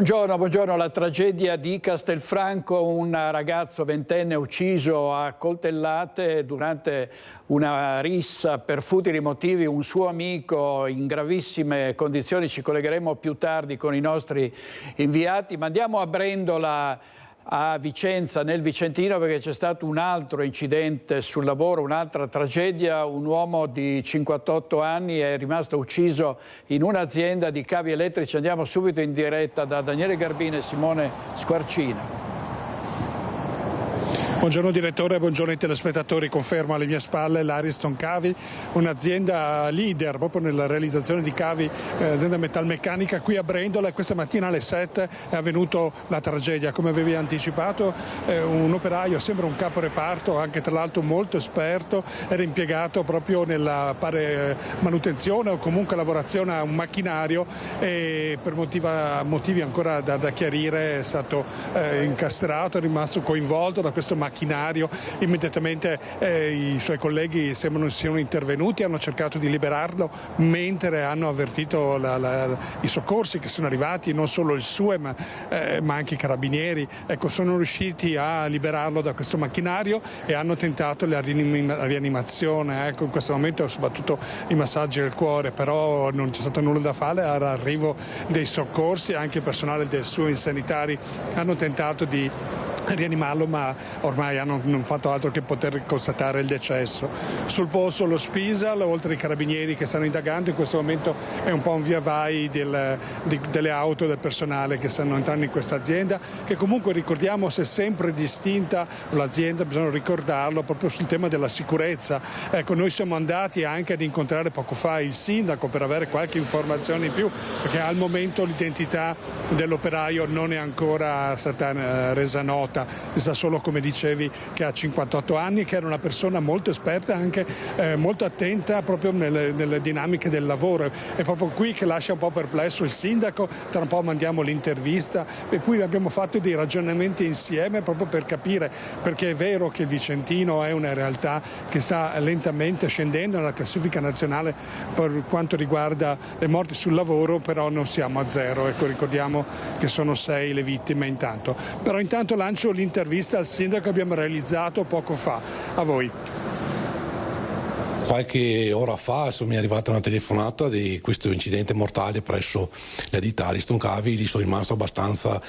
Buongiorno, buongiorno. La tragedia di Castelfranco, un ragazzo ventenne ucciso a coltellate durante una rissa per futili motivi, un suo amico in gravissime condizioni. Ci collegheremo più tardi con i nostri inviati, ma andiamo a Brendola, a Vicenza, nel Vicentino, perché c'è stato un altro incidente sul lavoro, un'altra tragedia. Un uomo di 58 anni è rimasto ucciso in un'azienda di cavi elettrici. Andiamo subito in diretta da Daniele Garbino e Simone Squarcina. Buongiorno direttore, buongiorno ai telespettatori. Confermo alle mie spalle l'Ariston Cavi, un'azienda leader proprio nella realizzazione di cavi, azienda metalmeccanica qui a Brendola, e questa mattina alle 7 è avvenuta la tragedia. Come avevi anticipato, un operaio, sembra un caporeparto, anche tra l'altro molto esperto, era impiegato proprio nella manutenzione o comunque lavorazione a un macchinario, e per motivi ancora da chiarire è stato incastrato, è rimasto coinvolto da questo macchinario. Immediatamente i suoi colleghi sembrano siano intervenuti, hanno cercato di liberarlo, mentre hanno avvertito i soccorsi che sono arrivati, non solo il SUE ma anche i carabinieri. Ecco, sono riusciti a liberarlo da questo macchinario e hanno tentato la rianimazione. Ecco, in questo momento soprattutto i massaggi al cuore, però non c'è stato nulla da fare. All'arrivo dei soccorsi, anche il personale del SUE, i sanitari, hanno tentato di rianimarlo, ma ormai non fatto altro che poter constatare il decesso. Sul posto lo Spisal, oltre ai carabinieri che stanno indagando. In questo momento è un po' un via vai delle auto del personale che stanno entrando in questa azienda, che comunque, ricordiamo, si è sempre distinta l'azienda, bisogna ricordarlo, proprio sul tema della sicurezza. Ecco, noi siamo andati anche ad incontrare poco fa il sindaco per avere qualche informazione in più, perché al momento l'identità dell'operaio non è ancora stata resa nota. Si sa solo, come dicevi, che ha 58 anni, che era una persona molto esperta e anche molto attenta proprio nelle dinamiche del lavoro. È proprio qui che lascia un po' perplesso il sindaco. Tra un po' mandiamo l'intervista, e poi abbiamo fatto dei ragionamenti insieme proprio per capire, perché è vero che il Vicentino è una realtà che sta lentamente scendendo nella classifica nazionale per quanto riguarda le morti sul lavoro, però non siamo a zero. Ecco, ricordiamo che sono 6 le vittime intanto. Però intanto lancio l'intervista al sindaco che abbiamo realizzato poco fa. A voi. Qualche ora fa mi è arrivata una telefonata di questo incidente mortale presso la ditta Ariston Cavi. Lì sono rimasto abbastanza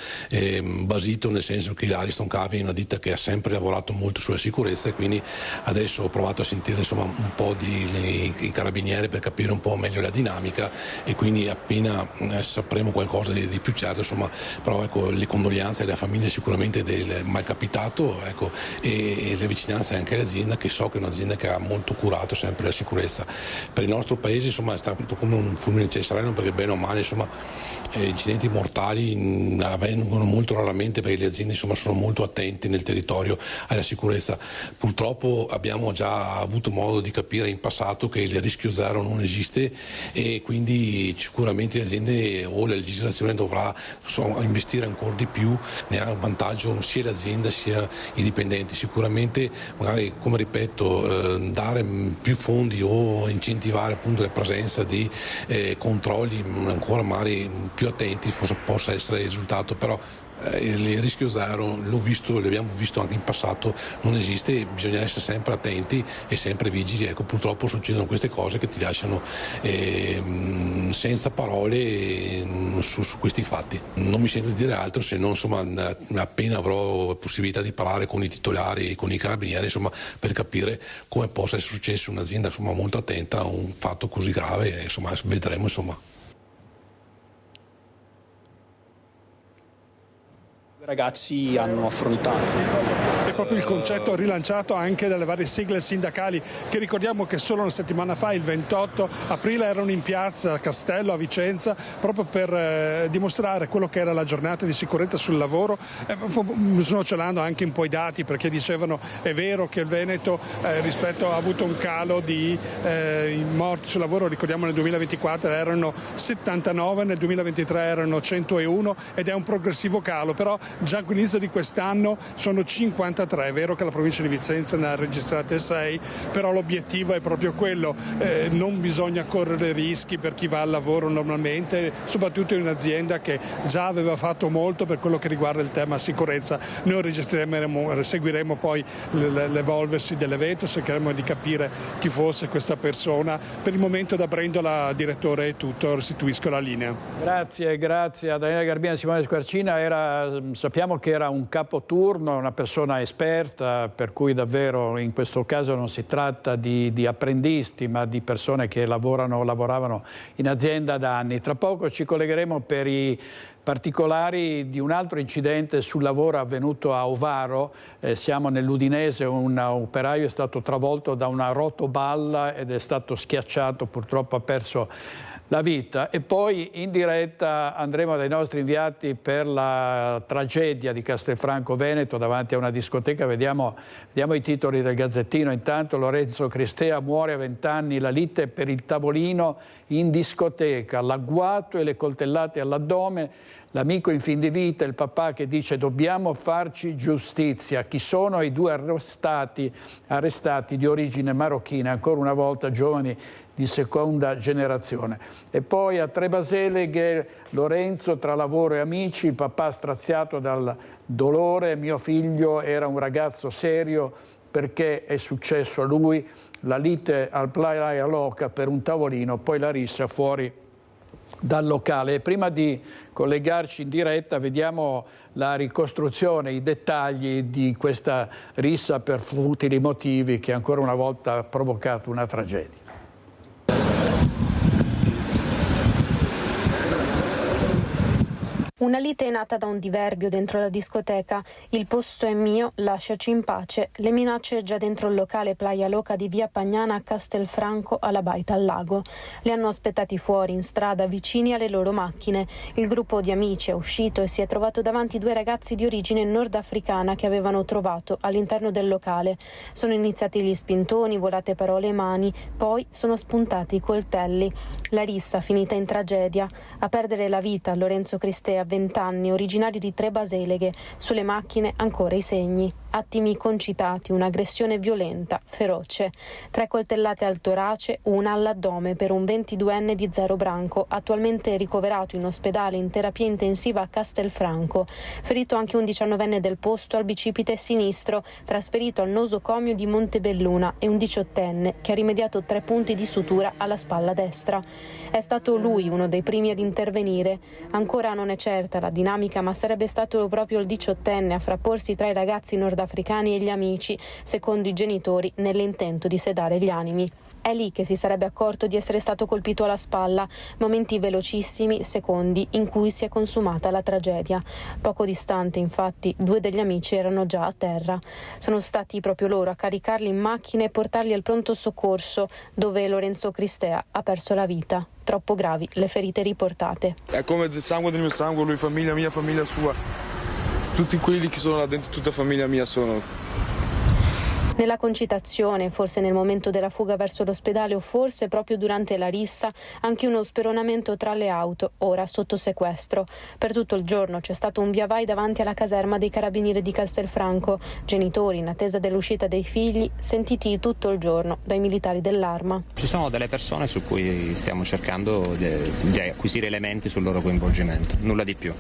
basito, nel senso che l'Ariston Cavi è una ditta che ha sempre lavorato molto sulla sicurezza, e quindi adesso ho provato a sentire un po' i carabinieri per capire un po' meglio la dinamica, e quindi appena sapremo qualcosa di più certo, però ecco, le condoglianze alle famiglie sicuramente del malcapitato, ecco, e le vicinanze anche all'azienda, che so che è un'azienda che ha molto curato sempre la sicurezza. Per il nostro paese è stato come un fulmine nel sereno, perché bene o male incidenti mortali avvengono molto raramente, perché le aziende sono molto attente nel territorio alla sicurezza. Purtroppo abbiamo già avuto modo di capire in passato che il rischio zero non esiste, e quindi sicuramente le aziende o la legislazione dovrà investire ancora di più. Ne ha un vantaggio sia l'azienda sia i dipendenti. Sicuramente, magari, come ripeto, dare più fondi o incentivare appunto la presenza di controlli ancora magari più attenti possa essere il risultato. Però il rischio zero l'abbiamo visto anche in passato, non esiste, bisogna essere sempre attenti e sempre vigili. Ecco, purtroppo succedono queste cose che ti lasciano senza parole su questi fatti. Non mi sento di dire altro, se non appena avrò possibilità di parlare con i titolari e con i carabinieri, per capire come possa essere successo in un'azienda molto attenta a un fatto così grave. Vedremo. Ragazzi hanno affrontato. È proprio il concetto rilanciato anche dalle varie sigle sindacali, che ricordiamo che solo una settimana fa, il 28 aprile, erano in piazza a Castello, a Vicenza, proprio per dimostrare quello che era la giornata di sicurezza sul lavoro, snocciolando anche un po' i dati, perché dicevano è vero che il Veneto ha avuto un calo di morti sul lavoro. Ricordiamo nel 2024 erano 79, nel 2023 erano 101, ed è un progressivo calo, però già all'inizio di quest'anno sono 53, è vero che la provincia di Vicenza ne ha registrate 6, però l'obiettivo è proprio quello, non bisogna correre rischi per chi va al lavoro normalmente, soprattutto in un'azienda che già aveva fatto molto per quello che riguarda il tema sicurezza. Noi seguiremo poi l'evolversi dell'evento, cercheremo di capire chi fosse questa persona. Per il momento da Brendola, direttore, è tutto, restituisco la linea. Grazie a Daniele Garbina e Simone Squarcina. Sappiamo che era un capoturno, una persona esperta, per cui davvero in questo caso non si tratta di apprendisti, ma di persone che lavoravano in azienda da anni. Tra poco ci collegheremo per i particolari di un altro incidente sul lavoro avvenuto a Ovaro. Siamo nell'Udinese, un operaio è stato travolto da una rotoballa ed è stato schiacciato, purtroppo ha perso la vita. E poi in diretta andremo dai nostri inviati per la tragedia di Castelfranco Veneto davanti a una discoteca. Vediamo i titoli del Gazzettino. Intanto Lorenzo Cristea muore a 20 anni, la lite per il tavolino in discoteca, l'agguato e le coltellate all'addome, l'amico in fin di vita, il papà che dice dobbiamo farci giustizia. Chi sono i due arrestati di origine marocchina, ancora una volta giovani di seconda generazione. E poi a Trebaseleghe, Lorenzo tra lavoro e amici, il papà straziato dal dolore, mio figlio era un ragazzo serio, perché è successo a lui, la lite al Playa Loca per un tavolino, poi la rissa fuori dal locale. E prima di collegarci in diretta vediamo la ricostruzione, i dettagli di questa rissa per futili motivi che ancora una volta ha provocato una tragedia. Una lite è nata da un diverbio dentro la discoteca. Il posto è mio, lasciaci in pace. Le minacce già dentro il locale Playa Loca di via Pagnana a Castelfranco alla Baita al Lago. Li hanno aspettati fuori in strada vicini alle loro macchine. Il gruppo di amici è uscito e si è trovato davanti due ragazzi di origine nordafricana che avevano trovato all'interno del locale. Sono iniziati gli spintoni, volate parole e mani, poi sono spuntati i coltelli. La rissa finita in tragedia. A perdere la vita Lorenzo Cristea, 20 anni, originario di Trebaseleghe, sulle macchine ancora i segni. Attimi concitati, un'aggressione violenta, feroce. 3 coltellate al torace, una all'addome per un 22enne di Zero Branco, attualmente ricoverato in ospedale in terapia intensiva a Castelfranco. Ferito anche un 19enne del posto al bicipite sinistro, trasferito al nosocomio di Montebelluna, e un 18enne che ha rimediato 3 punti di sutura alla spalla destra. È stato lui uno dei primi ad intervenire. Ancora non è certa la dinamica, ma sarebbe stato proprio il 18enne a frapporsi tra i ragazzi nordafricani e gli amici, secondo i genitori, nell'intento di sedare gli animi. È lì che si sarebbe accorto di essere stato colpito alla spalla, momenti velocissimi, secondi, in cui si è consumata la tragedia. Poco distante, infatti, 2 degli amici erano già a terra. Sono stati proprio loro a caricarli in macchina e portarli al pronto soccorso, dove Lorenzo Cristea ha perso la vita. Troppo gravi le ferite riportate. È come il sangue del mio sangue, lui famiglia mia, famiglia sua. Tutti quelli che sono là dentro, tutta famiglia mia sono. Nella concitazione, forse nel momento della fuga verso l'ospedale o forse proprio durante la rissa, anche uno speronamento tra le auto, ora sotto sequestro. Per tutto il giorno c'è stato un via vai davanti alla caserma dei carabinieri di Castelfranco. Genitori in attesa dell'uscita dei figli, sentiti tutto il giorno dai militari dell'Arma. Ci sono delle persone su cui stiamo cercando di acquisire elementi sul loro coinvolgimento, nulla di più.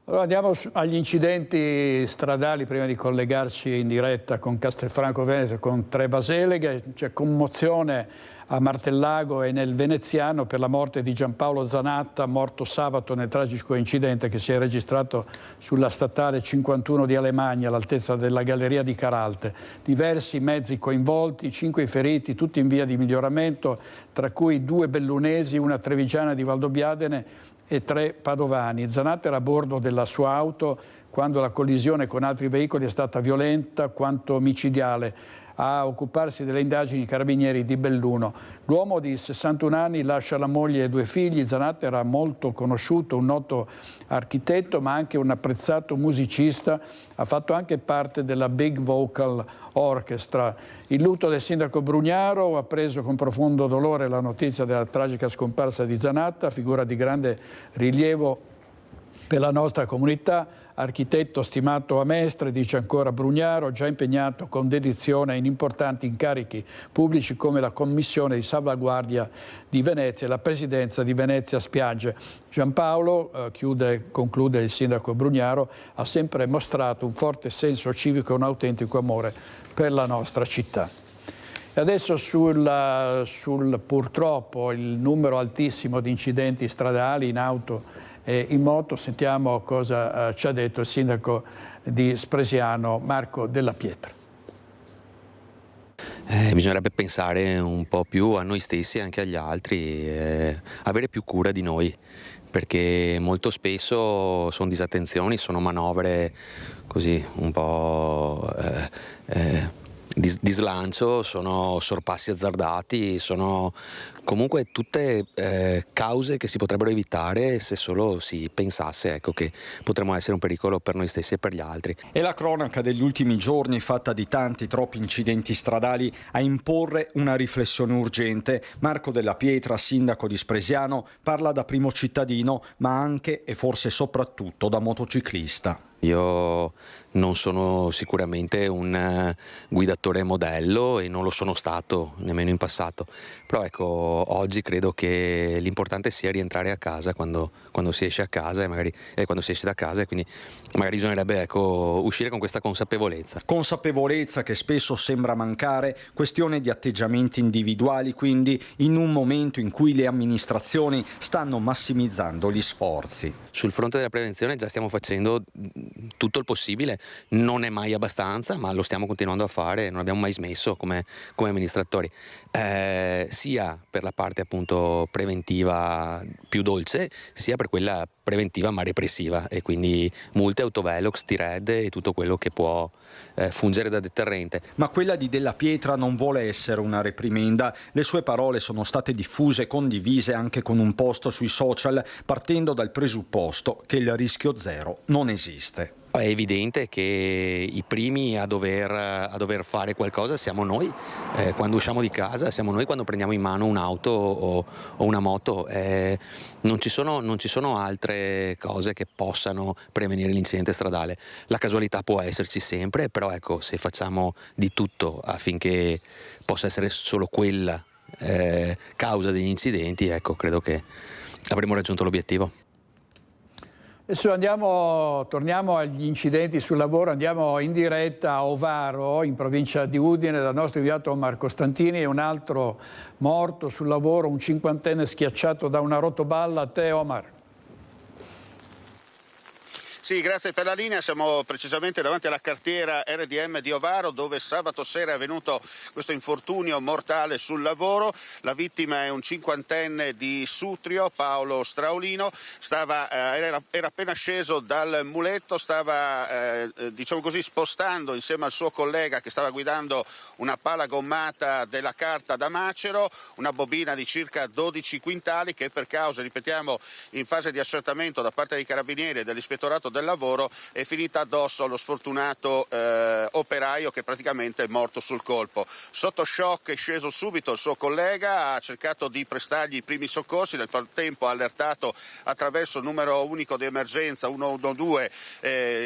Allora andiamo agli incidenti stradali prima di collegarci in diretta con Castelfranco Veneto e con Trebaseleghe. C'è commozione a Martellago e nel Veneziano per la morte di Giampaolo Zanatta, morto sabato nel tragico incidente che si è registrato sulla statale 51 di Alemagna all'altezza della galleria di Caralte. Diversi mezzi coinvolti, 5 feriti, tutti in via di miglioramento, tra cui 2 bellunesi, una trevigiana di Valdobbiadene e 3 padovani. Zanatta era a bordo della sua auto quando la collisione con altri veicoli è stata violenta quanto micidiale. A occuparsi delle indagini i carabinieri di Belluno. L'uomo di 61 anni lascia la moglie e 2 figli. Zanatta era molto conosciuto, un noto architetto ma anche un apprezzato musicista. Ha fatto anche parte della Big Vocal Orchestra. Il lutto del sindaco Brugnaro ha preso con profondo dolore la notizia della tragica scomparsa di Zanatta, figura di grande rilievo per la nostra comunità, architetto stimato a Mestre, dice ancora Brugnaro, già impegnato con dedizione in importanti incarichi pubblici come la Commissione di Salvaguardia di Venezia e la Presidenza di Venezia Spiagge. Giampaolo, conclude il sindaco Brugnaro, ha sempre mostrato un forte senso civico e un autentico amore per la nostra città. E adesso sul purtroppo il numero altissimo di incidenti stradali in auto e in moto, sentiamo cosa ci ha detto il sindaco di Spresiano, Marco Della Pietra. Bisognerebbe pensare un po' più a noi stessi e anche agli altri, avere più cura di noi, perché molto spesso sono disattenzioni, sono manovre così un po' di slancio, sono sorpassi azzardati, sono comunque tutte cause che si potrebbero evitare se solo si pensasse, ecco, che potremmo essere un pericolo per noi stessi e per gli altri. È la cronaca degli ultimi giorni, fatta di tanti troppi incidenti stradali, a imporre una riflessione urgente. Marco Della Pietra, sindaco di Spresiano, parla da primo cittadino, ma anche e forse soprattutto da motociclista. Io non sono sicuramente un guidatore modello e non lo sono stato nemmeno in passato, però ecco, oggi credo che l'importante sia rientrare a casa quando si esce a casa e magari quando si esce da casa, e quindi magari bisognerebbe, ecco, uscire con questa consapevolezza. Consapevolezza che spesso sembra mancare, questione di atteggiamenti individuali, quindi in un momento in cui le amministrazioni stanno massimizzando gli sforzi. Sul fronte della prevenzione già stiamo facendo tutto il possibile, non è mai abbastanza, ma lo stiamo continuando a fare, non abbiamo mai smesso come amministratori, sia per la parte appunto preventiva più dolce, sia per quella preventiva ma repressiva, e quindi multe, autovelox, T-Red e tutto quello che può fungere da deterrente. Ma quella di Della Pietra non vuole essere una reprimenda. Le sue parole sono state diffuse e condivise anche con un post sui social, partendo dal presupposto che il rischio zero non esiste. È evidente che i primi a dover fare qualcosa siamo noi, quando usciamo di casa, siamo noi quando prendiamo in mano un'auto o una moto. Non ci sono altre cose che possano prevenire l'incidente stradale. La casualità può esserci sempre, però ecco, se facciamo di tutto affinché possa essere solo quella causa degli incidenti, ecco, credo che avremo raggiunto l'obiettivo. Adesso torniamo agli incidenti sul lavoro, andiamo in diretta a Ovaro, in provincia di Udine, dal nostro inviato Omar Costantini. Un altro morto sul lavoro, un cinquantenne schiacciato da una rotoballa. A te, Omar. Sì, grazie per la linea. Siamo precisamente davanti alla cartiera RDM di Ovaro, dove sabato sera è avvenuto questo infortunio mortale sul lavoro. La vittima è un cinquantenne di Sutrio, Paolo Straulino. Era appena sceso dal muletto, stava diciamo così spostando insieme al suo collega che stava guidando una pala gommata della carta da macero, una bobina di circa 12 quintali che per causa, ripetiamo, in fase di accertamento da parte dei carabinieri e dell'ispettorato del lavoro è finita addosso allo sfortunato operaio, che praticamente è morto sul colpo. Sotto shock è sceso subito il suo collega, ha cercato di prestargli i primi soccorsi, nel frattempo ha allertato attraverso il numero unico di emergenza 112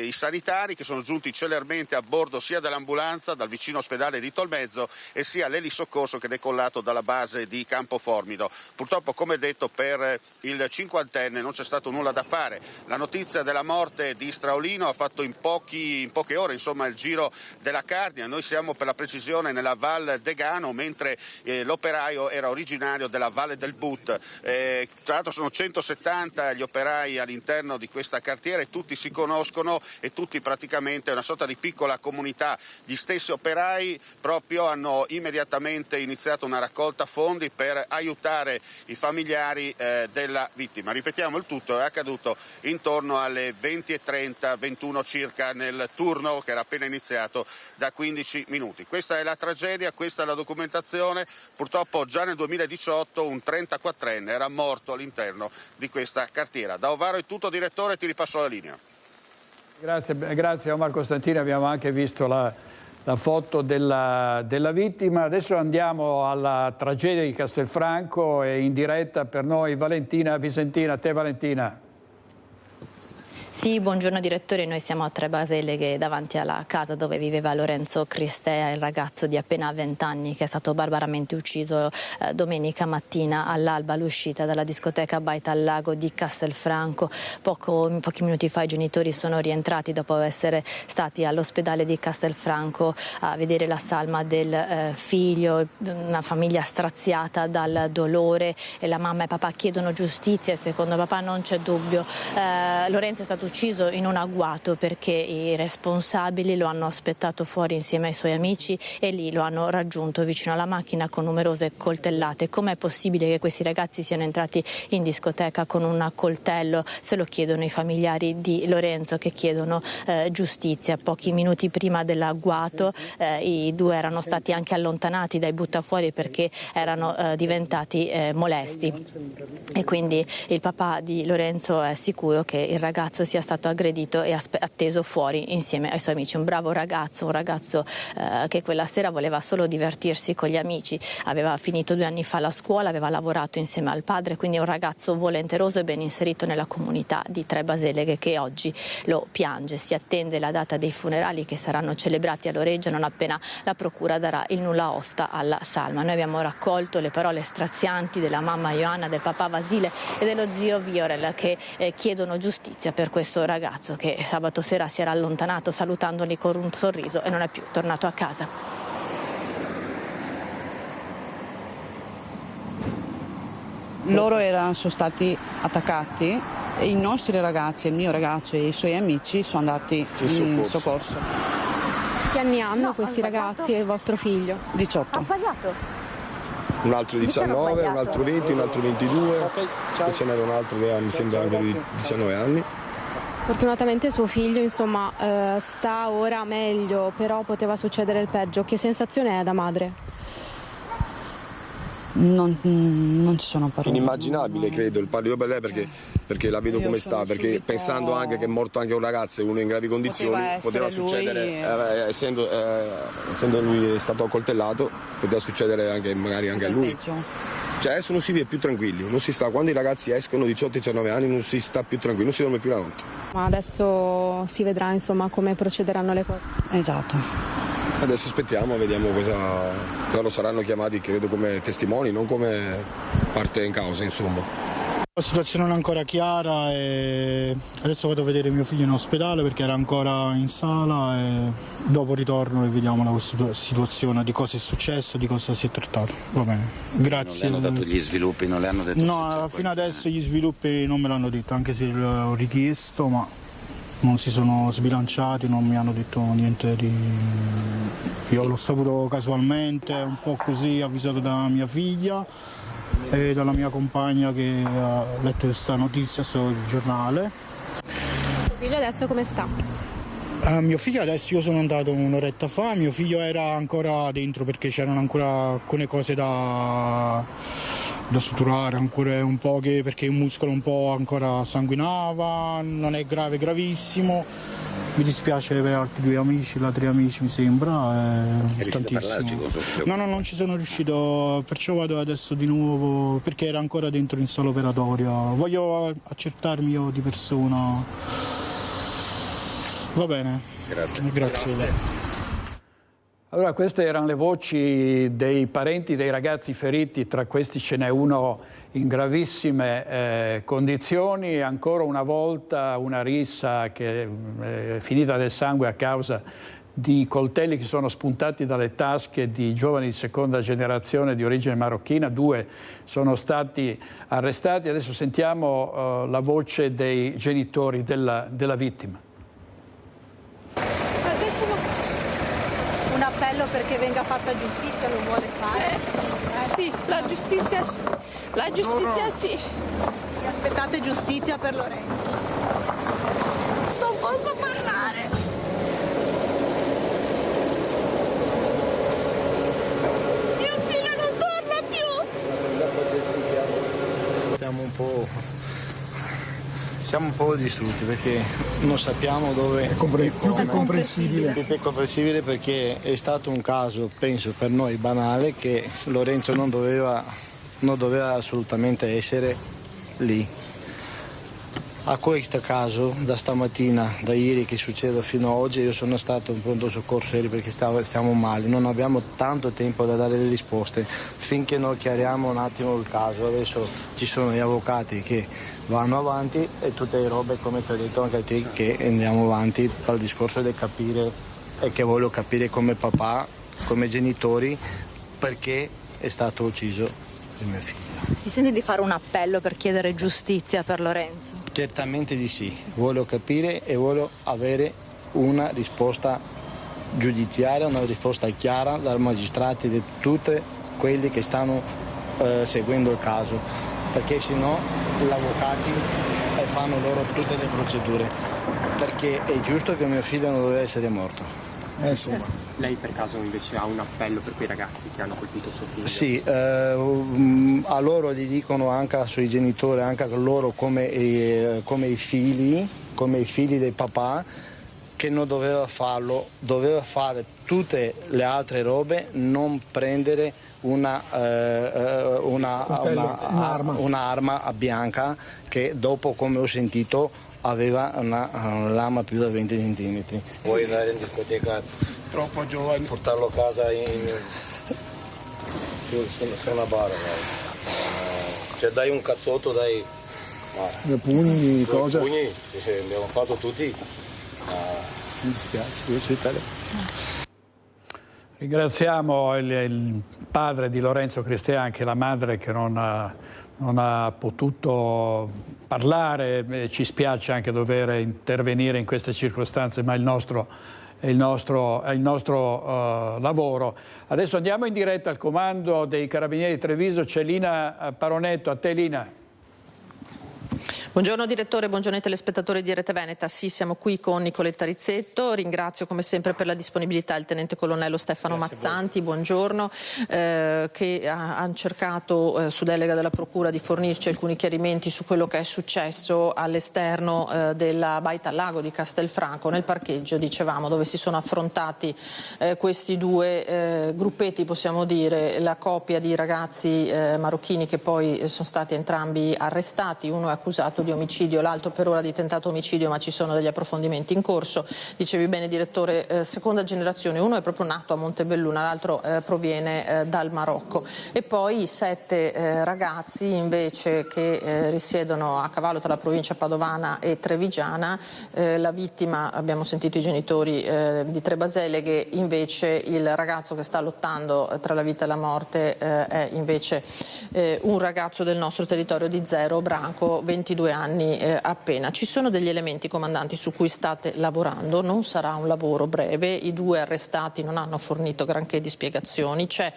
i sanitari, che sono giunti celermente a bordo sia dell'ambulanza dal vicino ospedale di Tolmezzo e sia l'elisoccorso che è decollato dalla base di Campoformido. Purtroppo, come detto, per il cinquantenne non c'è stato nulla da fare. La notizia della morte di Straulino ha fatto in poche ore il giro della Carnia. Noi siamo, per la precisione, nella Val Degano, mentre l'operaio era originario della Valle del But. Tra l'altro sono 170 gli operai all'interno di questa cartiera e tutti si conoscono e tutti praticamente una sorta di piccola comunità. Gli stessi operai proprio hanno immediatamente iniziato una raccolta fondi per aiutare i familiari della vittima. Ripetiamo, il tutto è accaduto intorno alle 20:30, 21 circa, nel turno che era appena iniziato da 15 minuti. Questa è la tragedia, questa è la documentazione. Purtroppo già nel 2018 un 34enne era morto all'interno di questa cartiera. Da Ovaro è tutto, direttore, ti ripasso la linea. Grazie Omar Costantini, abbiamo anche visto la foto della vittima. Adesso andiamo alla tragedia di Castelfranco e in diretta per noi Valentina Visentina. A te, Valentina. Sì, buongiorno direttore, noi siamo a Tre Baseleghe davanti alla casa dove viveva Lorenzo Cristea, il ragazzo di appena 20 anni che è stato barbaramente ucciso domenica mattina all'alba all'uscita dalla discoteca Baita al Lago di Castelfranco. Pochi minuti fa i genitori sono rientrati dopo essere stati all'ospedale di Castelfranco a vedere la salma del figlio, una famiglia straziata dal dolore, e la mamma e papà chiedono giustizia e secondo papà non c'è dubbio. Lorenzo è stato ucciso in un agguato perché i responsabili lo hanno aspettato fuori insieme ai suoi amici e lì lo hanno raggiunto vicino alla macchina con numerose coltellate. Com'è possibile che questi ragazzi siano entrati in discoteca con un coltello? Se lo chiedono i familiari di Lorenzo, che chiedono giustizia. Pochi minuti prima dell'agguato i due erano stati anche allontanati dai buttafuori perché erano diventati molesti, e quindi il papà di Lorenzo è sicuro che il ragazzo sia stato aggredito e atteso fuori insieme ai suoi amici. Un bravo ragazzo, un ragazzo che quella sera voleva solo divertirsi con gli amici, aveva finito 2 anni fa la scuola, aveva lavorato insieme al padre, quindi è un ragazzo volenteroso e ben inserito nella comunità di Tre Baseleghe, che oggi lo piange. Si attende la data dei funerali che saranno celebrati a Loreggia non appena la procura darà il nulla osta alla salma. Noi abbiamo raccolto le parole strazianti della mamma Ioanna, del papà Vasile e dello zio Viorel, che chiedono giustizia per questo ragazzo che sabato sera si era allontanato salutandoli con un sorriso e non è più tornato a casa. Loro sono stati attaccati e i nostri ragazzi, il mio ragazzo e i suoi amici sono andati in soccorso. Che anni hanno questi ragazzi e il vostro figlio? 18. Ha sbagliato? Un altro 19, un altro 20, un altro 22, e ce n'era un altro che mi sembra anche lui 19 anni. Fortunatamente suo figlio, insomma, sta ora meglio, però poteva succedere il peggio. Che sensazione è da madre? Non ci sono parole. Inimmaginabile, credo, il parlo per lei perché la vedo come sta, perché pensando anche che è morto anche un ragazzo e uno in gravi condizioni, poteva succedere, essendo lui stato accoltellato, poteva succedere anche magari anche a lui. Cioè adesso non si vive più tranquilli, non si sta, quando i ragazzi escono 18-19 anni non si sta più tranquilli, non si dorme più la notte. Ma adesso si vedrà insomma come procederanno le cose. Esatto. Adesso aspettiamo, vediamo cosa. Loro saranno chiamati credo come testimoni, non come parte in causa, insomma. La situazione non è ancora chiara e adesso vado a vedere mio figlio in ospedale perché era ancora in sala e dopo ritorno e vediamo la situazione, di cosa è successo, di cosa si è trattato. Va bene, grazie. Non le hanno dato gli sviluppi, non le hanno detto? No, fino adesso gli sviluppi non me l'hanno detto, anche se l'ho richiesto, ma non si sono sbilanciati, non mi hanno detto niente di. Io l'ho saputo casualmente, un po' così, avvisato da mia figlia e dalla mia compagna che ha letto questa notizia sul giornale. Tuo figlio adesso come sta? Mio figlio adesso, io sono andato un'oretta fa, mio figlio era ancora dentro perché c'erano ancora alcune cose da suturare, ancora un po' perché il muscolo un po' ancora sanguinava, non è grave, gravissimo. Mi dispiace per altri 2 amici, altri amici mi sembra. È riuscito a parlarci con suo figlio? No, non ci sono riuscito, perciò vado adesso di nuovo perché era ancora dentro in sala operatoria. Voglio accertarmi io di persona. Va bene. Grazie. Allora, queste erano le voci dei parenti dei ragazzi feriti, tra questi ce n'è uno in gravissime condizioni. Ancora una volta una rissa che è finita nel sangue a causa di coltelli che sono spuntati dalle tasche di giovani di seconda generazione di origine marocchina. 2 sono stati arrestati. Adesso sentiamo la voce dei genitori della vittima. Un appello perché venga fatta giustizia, lo vuole fare? Sì, la giustizia sì. La giustizia sì. Si aspettate giustizia per Lorenzo? Non posso parlare. Mio figlio non torna più. Siamo un po' distrutti perché non sappiamo dove. È più che comprensibile. Più che comprensibile perché è stato un caso, penso per noi banale, che Lorenzo non doveva assolutamente essere lì. a questo caso, da stamattina, da ieri che succede fino ad oggi, io sono stato in pronto soccorso ieri perché stiamo male, non abbiamo tanto tempo da dare le risposte finché non chiariamo un attimo il caso. Adesso ci sono gli avvocati che vanno avanti e tutte le robe, come ti ho detto anche a te, che andiamo avanti per il discorso di capire e che voglio capire come papà, come genitori, perché è stato ucciso il mio figlio. Si sente di fare un appello per chiedere giustizia per Lorenzo? Certamente di sì, voglio capire e voglio avere una risposta giudiziaria, una risposta chiara dai magistrati di tutti quelli che stanno seguendo il caso, perché sennò gli avvocati fanno loro tutte le procedure, perché è giusto che mio figlio non deve essere morto. Lei per caso invece ha un appello per quei ragazzi che hanno colpito suo figlio? Sì, a loro gli dicono anche ai suoi genitori, anche a loro come i figli dei papà, che non doveva farlo, doveva fare tutte le altre robe, non prendere un'arma bianca che dopo, come ho sentito, aveva una lama più da 20 centimetri. Vuoi andare in discoteca troppo giovane, portarlo a casa su una barra, cioè dai un cazzotto, dai pugni, cosa? Pugni, abbiamo fatto tutti. Mi dispiace, io sono italiano. Ringraziamo il padre di Lorenzo Cristea, anche la madre che non ha potuto parlare. Ci spiace anche dover intervenire in queste circostanze, ma è il nostro lavoro. Adesso andiamo in diretta al comando dei Carabinieri di Treviso. C'è Lina Paronetto. A te, Lina. Buongiorno direttore, buongiorno ai telespettatori di Rete Veneta. Sì, siamo qui con Nicoletta Rizzetto. Ringrazio come sempre per la disponibilità il tenente colonnello Stefano Mazzanti, buongiorno, che ha cercato su delega della Procura di fornirci alcuni chiarimenti su quello che è successo all'esterno della Baita al Lago di Castelfranco, nel parcheggio, dicevamo, dove si sono affrontati questi due gruppetti, possiamo dire, la coppia di ragazzi marocchini che poi sono stati entrambi arrestati. Uno è accusato di omicidio, l'altro per ora di tentato omicidio, ma ci sono degli approfondimenti in corso. Dicevi bene direttore, seconda generazione, uno è proprio nato a Montebelluna, l'altro proviene dal Marocco. E poi 7 ragazzi invece che risiedono a cavallo tra la provincia padovana e trevigiana. La vittima, abbiamo sentito i genitori di Trebaseleghe, invece il ragazzo che sta lottando tra la vita e la morte è invece un ragazzo del nostro territorio di Zero Branco, 22 anni appena. Ci sono degli elementi, comandanti, su cui state lavorando, non sarà un lavoro breve, i 2 arrestati non hanno fornito granché di spiegazioni, c'è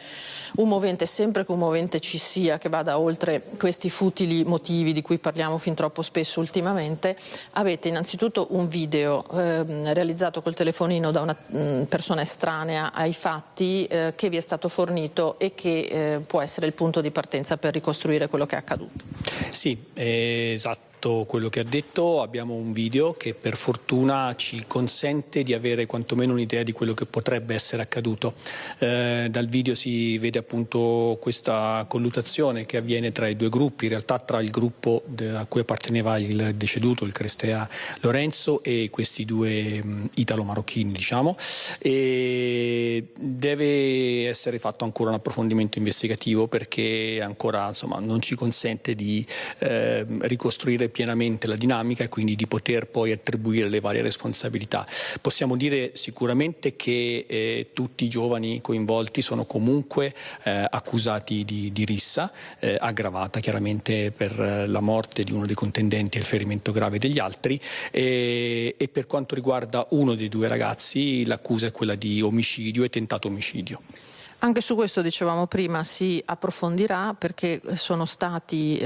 un movente, sempre che un movente ci sia, che vada oltre questi futili motivi di cui parliamo fin troppo spesso ultimamente. Avete innanzitutto un video realizzato col telefonino da una persona estranea ai fatti che vi è stato fornito e che può essere il punto di partenza per ricostruire quello che è accaduto. Sì, esatto. Quello che ha detto, abbiamo un video che per fortuna ci consente di avere quantomeno un'idea di quello che potrebbe essere accaduto. Dal video si vede appunto questa colluttazione che avviene tra i 2 gruppi, in realtà tra il gruppo a cui apparteneva il deceduto, il Cristea Lorenzo, e questi 2 italo-marocchini, diciamo, e deve essere fatto ancora un approfondimento investigativo, perché ancora non ci consente di ricostruire pienamente la dinamica e quindi di poter poi attribuire le varie responsabilità. Possiamo dire sicuramente che tutti i giovani coinvolti sono comunque accusati di rissa aggravata chiaramente per la morte di uno dei contendenti e il ferimento grave degli altri, e per quanto riguarda uno dei 2 ragazzi l'accusa è quella di omicidio e tentato omicidio. Anche su questo, dicevamo prima, si approfondirà, perché sono stati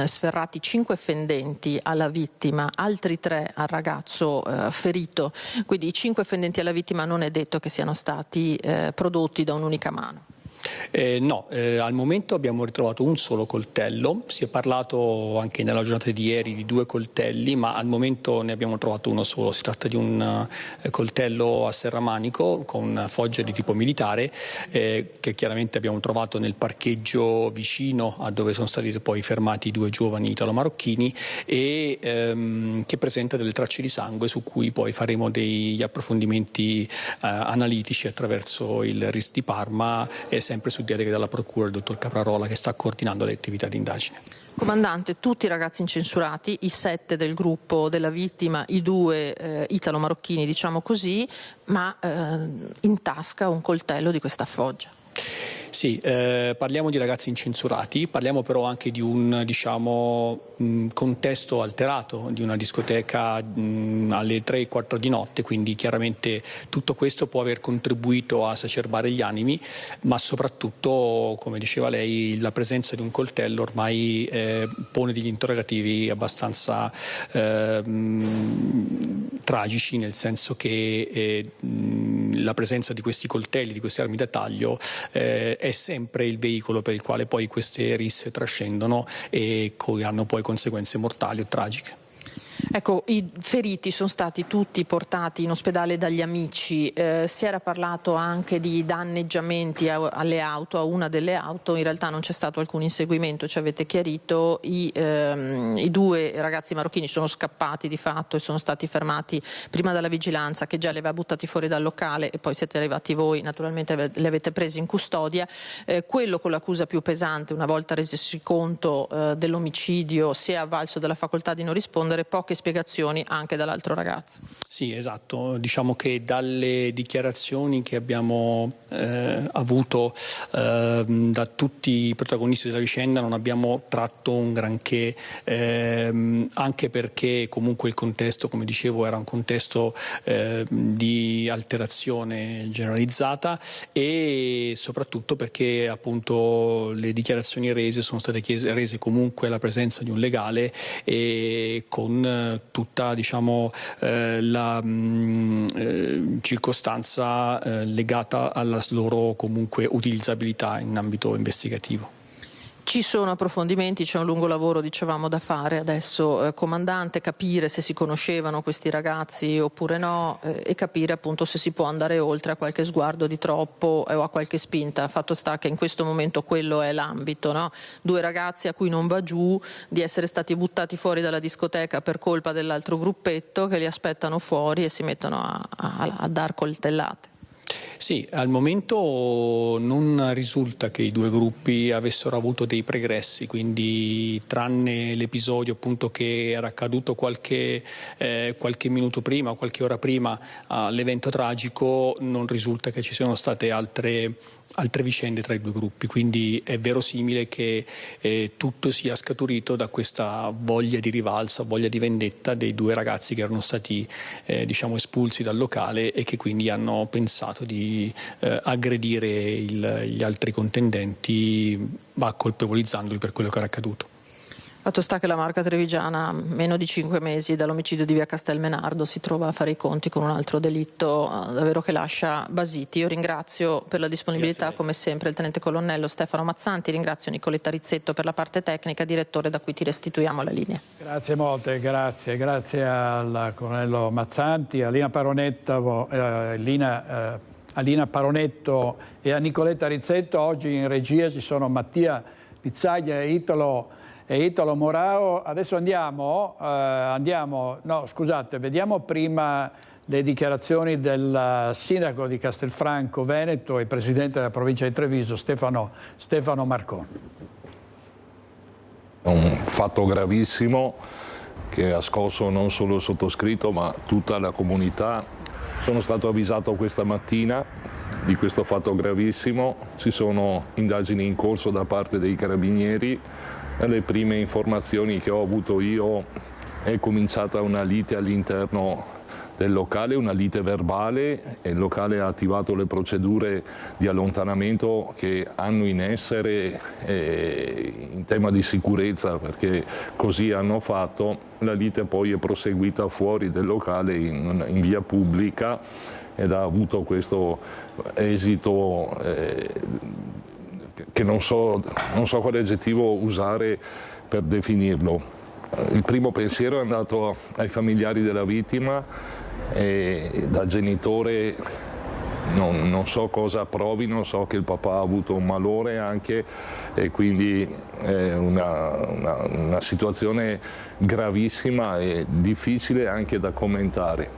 sferrati 5 fendenti alla vittima, altri 3 al ragazzo ferito, quindi i 5 fendenti alla vittima non è detto che siano stati prodotti da un'unica mano. No, al momento abbiamo ritrovato un solo coltello, si è parlato anche nella giornata di ieri di 2 coltelli, ma al momento ne abbiamo trovato uno solo. Si tratta di un coltello a serramanico con foggia di tipo militare che chiaramente abbiamo trovato nel parcheggio vicino a dove sono stati poi fermati 2 giovani italo-marocchini e che presenta delle tracce di sangue su cui poi faremo degli approfondimenti analitici attraverso il RIS di Parma e sempre su delega dalla Procura il dottor Caprarola che sta coordinando le attività di indagine. Comandante, tutti i ragazzi incensurati, i 7 del gruppo della vittima, i 2 italo-marocchini diciamo così, ma in tasca un coltello di questa foggia. Sì, parliamo di ragazzi incensurati, parliamo però anche di un contesto alterato, di una discoteca alle 3-4 di notte, quindi chiaramente tutto questo può aver contribuito a esacerbare gli animi, ma soprattutto, come diceva lei, la presenza di un coltello ormai pone degli interrogativi abbastanza tragici, nel senso che la presenza di questi coltelli, di queste armi da taglio è sempre il veicolo per il quale poi queste risse trascendono e hanno poi conseguenze mortali o tragiche. Ecco, i feriti sono stati tutti portati in ospedale dagli amici, si era parlato anche di danneggiamenti alle auto, a una delle auto, in realtà non c'è stato alcun inseguimento, ci avete chiarito, i 2 ragazzi marocchini sono scappati di fatto e sono stati fermati prima dalla vigilanza che già li aveva buttati fuori dal locale e poi siete arrivati voi, naturalmente li avete presi in custodia. Quello con l'accusa più pesante, una volta resisi conto dell'omicidio, si è avvalso della facoltà di non rispondere, poche spiegazioni anche dall'altro ragazzo. Sì, esatto, diciamo che dalle dichiarazioni che abbiamo avuto da tutti i protagonisti della vicenda non abbiamo tratto un granché, anche perché comunque il contesto, come dicevo, era un contesto di alterazione generalizzata e soprattutto perché appunto le dichiarazioni rese sono state rese comunque alla presenza di un legale e con tutta la circostanza legata alla loro comunque utilizzabilità in ambito investigativo. Ci sono approfondimenti, c'è un lungo lavoro dicevamo da fare adesso, comandante, capire se si conoscevano questi ragazzi oppure no e capire appunto se si può andare oltre a qualche sguardo di troppo o a qualche spinta. Fatto sta che in questo momento quello è l'ambito, no? 2 ragazzi a cui non va giù di essere stati buttati fuori dalla discoteca per colpa dell'altro gruppetto che li aspettano fuori e si mettono a dar coltellate. Sì, al momento non risulta che i 2 gruppi avessero avuto dei pregressi, quindi tranne l'episodio appunto che era accaduto qualche minuto prima, qualche ora prima all'evento tragico, non risulta che ci siano state altre vicende tra i 2 gruppi, quindi è verosimile che tutto sia scaturito da questa voglia di rivalsa, voglia di vendetta dei 2 ragazzi che erano stati espulsi dal locale e che quindi hanno pensato di aggredire gli altri contendenti, ma colpevolizzandoli per quello che era accaduto. Fatto sta che la Marca Trevigiana, meno di 5 mesi dall'omicidio di via Castelmenardo, si trova a fare i conti con un altro delitto davvero che lascia basiti. Io ringrazio per la disponibilità come sempre il tenente colonnello Stefano Mazzanti, ringrazio Nicoletta Rizzetto per la parte tecnica, direttore, da cui ti restituiamo la linea. Grazie molte, grazie al colonnello Mazzanti, a Lina Paronetto e a Nicoletta Rizzetto. Oggi in regia ci sono Mattia Pizzaglia e Italo Morao. Adesso vediamo prima le dichiarazioni del sindaco di Castelfranco Veneto e presidente della provincia di Treviso, Stefano Marcon. È un fatto gravissimo che ha scosso non solo il sottoscritto ma tutta la comunità. Sono stato avvisato questa mattina di questo fatto gravissimo, ci sono indagini in corso da parte dei carabinieri. Le prime informazioni che ho avuto io è cominciata una lite all'interno del locale, una lite verbale, e il locale ha attivato le procedure di allontanamento che hanno in essere in tema di sicurezza, perché così hanno fatto. La lite poi è proseguita fuori del locale in via pubblica ed ha avuto questo esito che non so quale aggettivo usare per definirlo. Il primo pensiero è andato ai familiari della vittima e da genitore non so cosa provino, so che il papà ha avuto un malore anche e quindi è una situazione gravissima e difficile anche da commentare.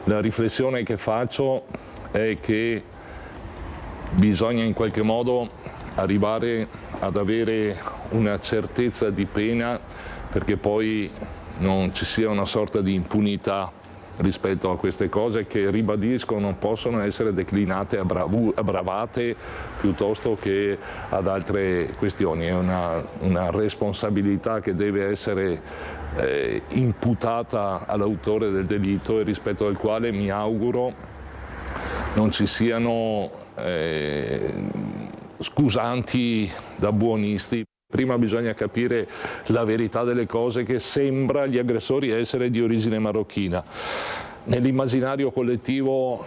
La riflessione che faccio è che bisogna in qualche modo arrivare ad avere una certezza di pena perché poi non ci sia una sorta di impunità rispetto a queste cose che, ribadisco, non possono essere declinate a bravate piuttosto che ad altre questioni. È una responsabilità che deve essere imputata all'autore del delitto e rispetto al quale mi auguro non ci siano scusanti da buonisti. Prima bisogna capire la verità delle cose, che sembra agli aggressori essere di origine marocchina. Nell'immaginario collettivo,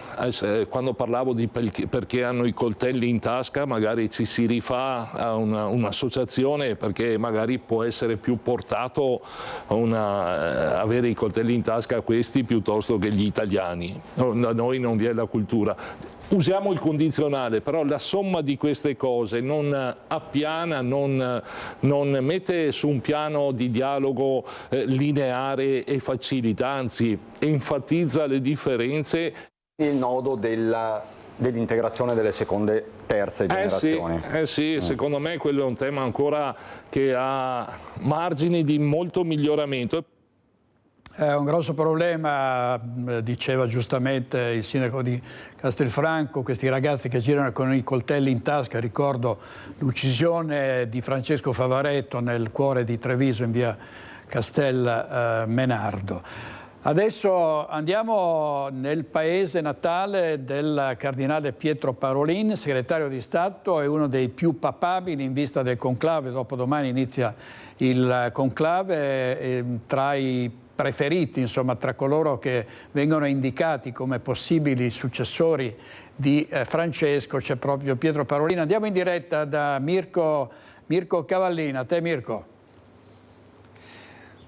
quando parlavo di perché hanno i coltelli in tasca, magari ci si rifà a un'associazione perché magari può essere più portato avere i coltelli in tasca a questi piuttosto che gli italiani. Da noi non vi è la cultura. Usiamo il condizionale, però la somma di queste cose non appiana, non mette su un piano di dialogo lineare e facilita, anzi enfatizza le differenze. Il nodo dell'integrazione delle seconde, terze generazioni. Sì, secondo me quello è un tema ancora che ha margini di molto miglioramento. È un grosso problema, diceva giustamente il sindaco di Castelfranco, questi ragazzi che girano con i coltelli in tasca. Ricordo l'uccisione di Francesco Favaretto nel cuore di Treviso in via Castel Menardo. Adesso andiamo nel paese natale del cardinale Pietro Parolin, segretario di Stato e uno dei più papabili in vista del conclave. Dopodomani inizia il conclave, tra i preferiti, insomma, tra coloro che vengono indicati come possibili successori di Francesco c'è proprio Pietro Parolin. Andiamo in diretta da Mirko Cavallina. A te, Mirko.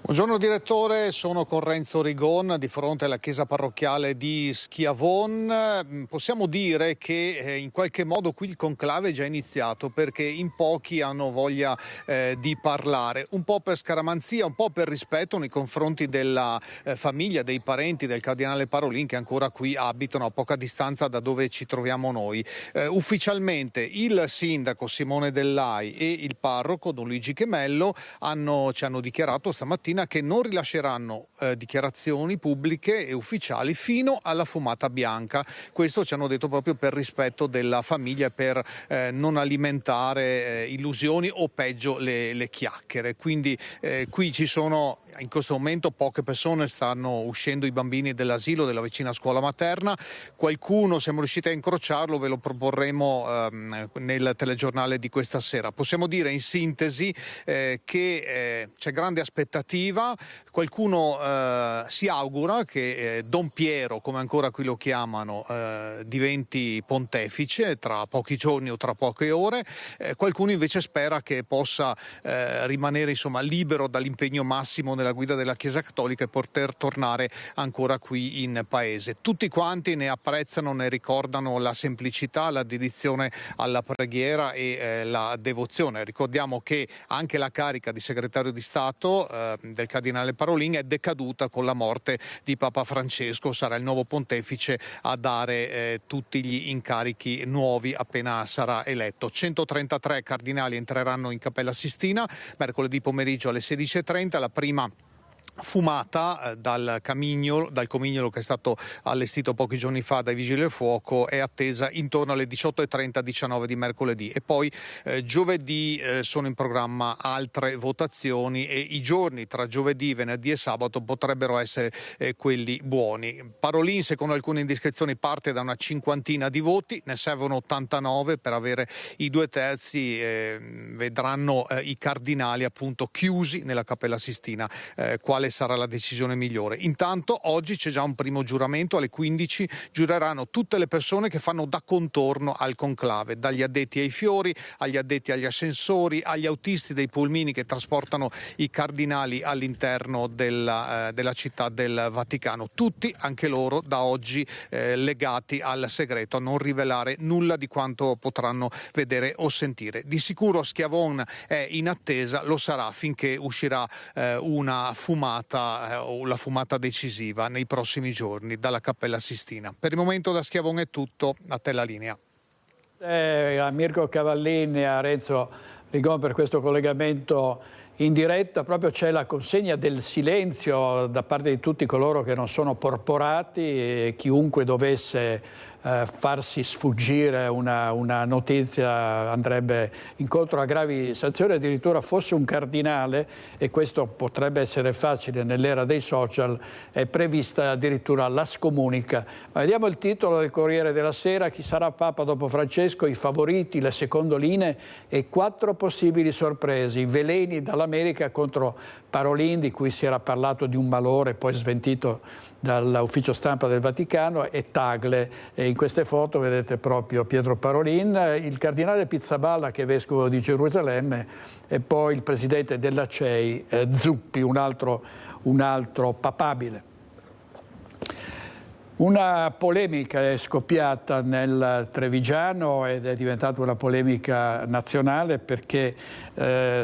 Buongiorno direttore, sono con Renzo Rigon di fronte alla chiesa parrocchiale di Schiavon. Possiamo dire che in qualche modo qui il conclave è già iniziato perché in pochi hanno voglia di parlare, un po' per scaramanzia, un po' per rispetto nei confronti della famiglia, dei parenti del cardinale Parolin che ancora qui abitano a poca distanza da dove ci troviamo noi. Ufficialmente il sindaco Simone Dellai e il parroco Don Luigi Chemello ci hanno dichiarato stamattina che non rilasceranno dichiarazioni pubbliche e ufficiali fino alla fumata bianca. Questo ci hanno detto proprio per rispetto della famiglia e per non alimentare illusioni o peggio le chiacchiere. Quindi qui ci sono in questo momento poche persone, stanno uscendo i bambini dell'asilo della vicina scuola materna. Qualcuno siamo riusciti a incrociarlo, ve lo proporremo nel telegiornale di questa sera. Possiamo dire in sintesi che c'è grande aspettativa. Qualcuno si augura che Don Piero, come ancora qui lo chiamano, diventi pontefice tra pochi giorni o tra poche ore. Qualcuno invece spera che possa rimanere libero dall'impegno massimo nella guida della Chiesa Cattolica e poter tornare ancora qui in paese. Tutti quanti ne apprezzano, ne ricordano la semplicità, la dedizione alla preghiera e la devozione. Ricordiamo che anche la carica di segretario di Stato del cardinale Parolin è decaduta con la morte di Papa Francesco. Sarà il nuovo pontefice a dare tutti gli incarichi nuovi appena sarà eletto. 133 cardinali entreranno in Cappella Sistina mercoledì pomeriggio alle 16:30. La prima fumata dal comignolo che è stato allestito pochi giorni fa dai Vigili del Fuoco è attesa intorno alle 18:30-19 di mercoledì e poi giovedì sono in programma altre votazioni e i giorni tra giovedì, venerdì e sabato potrebbero essere quelli buoni. Parolin, secondo alcune indiscrezioni, parte da una cinquantina di voti, ne servono 89 per avere i 2/3, vedranno i cardinali appunto chiusi nella Cappella Sistina quale quale sarà la decisione migliore. Intanto oggi c'è già un primo giuramento, alle 15 giureranno tutte le persone che fanno da contorno al conclave, dagli addetti ai fiori, agli addetti agli ascensori, agli autisti dei pulmini che trasportano i cardinali all'interno della città del Vaticano. Tutti, anche loro, da oggi legati al segreto, a non rivelare nulla di quanto potranno vedere o sentire. Di sicuro Schiavon è in attesa, lo sarà finché uscirà una fumata o la fumata decisiva nei prossimi giorni dalla Cappella Sistina. Per il momento da Schiavon è tutto, a te la linea. A Mirko Cavallini e a Renzo Rigon per questo collegamento in diretta. Proprio c'è la consegna del silenzio da parte di tutti coloro che non sono porporati, e chiunque dovesse farsi sfuggire una notizia andrebbe incontro a gravi sanzioni. Addirittura fosse un cardinale, e questo potrebbe essere facile nell'era dei social, è prevista addirittura la scomunica. Ma vediamo il titolo del Corriere della Sera: chi sarà Papa dopo Francesco, i favoriti, le secondolinee e 4 possibili sorprese. I veleni dall'America contro Parolin, di cui si era parlato di un malore poi smentito dall'ufficio stampa del Vaticano, e Tagle. E in queste foto vedete proprio Pietro Parolin, il cardinale Pizzaballa, che è vescovo di Gerusalemme, e poi il presidente della CEI, Zuppi, un altro papabile. Una polemica è scoppiata nel Trevigiano ed è diventata una polemica nazionale perché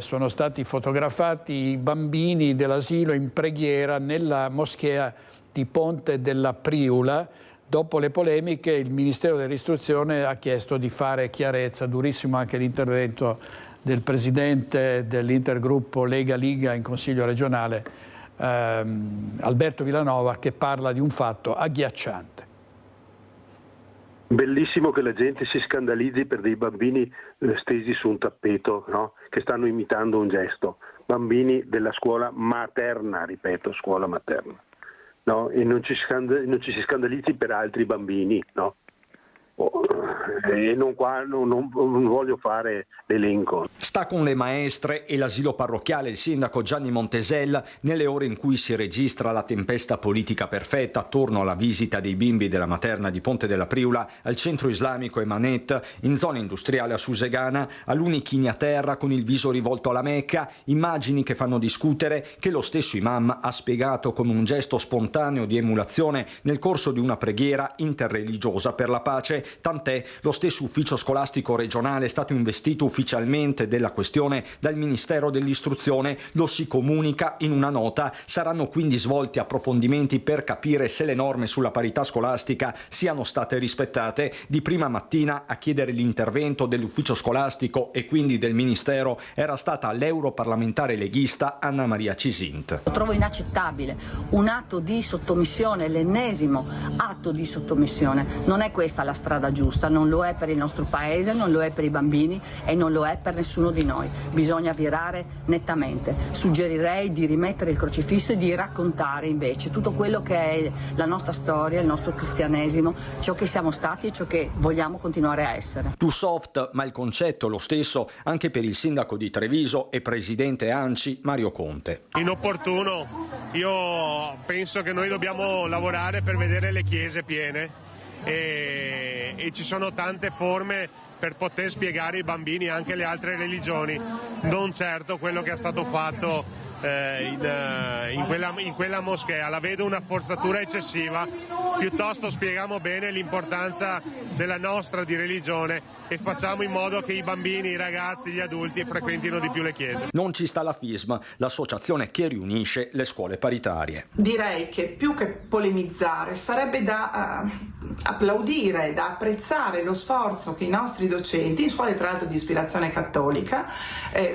sono stati fotografati i bambini dell'asilo in preghiera nella moschea di Ponte della Priula. Dopo le polemiche il Ministero dell'Istruzione ha chiesto di fare chiarezza. Durissimo anche l'intervento del presidente dell'intergruppo Lega-Liga in Consiglio regionale, Alberto Villanova, che parla di un fatto agghiacciante. Bellissimo che la gente si scandalizzi per dei bambini stesi su un tappeto, no? Che stanno imitando un gesto. Bambini della scuola materna, ripeto, scuola materna. No? E non ci si scandalizzi per altri bambini, no? E non voglio fare l'elenco. Sta con le maestre e l'asilo parrocchiale il sindaco Gianni Montesel nelle ore in cui si registra la tempesta politica perfetta attorno alla visita dei bimbi della materna di Ponte della Priula al centro islamico Emanet, in zona industriale a Susegana, aluni chini a terra con il viso rivolto alla Mecca, immagini che fanno discutere, che lo stesso imam ha spiegato come un gesto spontaneo di emulazione nel corso di una preghiera interreligiosa per la pace. Tant'è, lo stesso ufficio scolastico regionale è stato investito ufficialmente della questione dal Ministero dell'Istruzione, lo si comunica in una nota. Saranno quindi svolti approfondimenti per capire se le norme sulla parità scolastica siano state rispettate. Di prima mattina a chiedere l'intervento dell'ufficio scolastico e quindi del Ministero era stata l'europarlamentare leghista Anna Maria Cisint. Lo trovo inaccettabile, un atto di sottomissione, l'ennesimo atto di sottomissione. Non è questa la strada giusta, non lo è per il nostro paese, non lo è per i bambini e non lo è per nessuno di noi. Bisogna virare nettamente. Suggerirei di rimettere il crocifisso e di raccontare invece tutto quello che è la nostra storia, il nostro cristianesimo, ciò che siamo stati e ciò che vogliamo continuare a essere. Più soft, ma il concetto è lo stesso anche per il sindaco di Treviso e presidente ANCI Mario Conte. Inopportuno. Io penso che noi dobbiamo lavorare per vedere le chiese piene. E ci sono tante forme per poter spiegare ai bambini anche le altre religioni, non certo quello che è stato fatto in quella moschea. La vedo una forzatura eccessiva, piuttosto spieghiamo bene l'importanza della nostra di religione e facciamo in modo che i bambini, i ragazzi, gli adulti frequentino di più le chiese. Non ci sta la FISM, l'associazione che riunisce le scuole paritarie. Direi che più che polemizzare sarebbe da applaudire, da apprezzare lo sforzo che i nostri docenti, in scuole tra l'altro di ispirazione cattolica,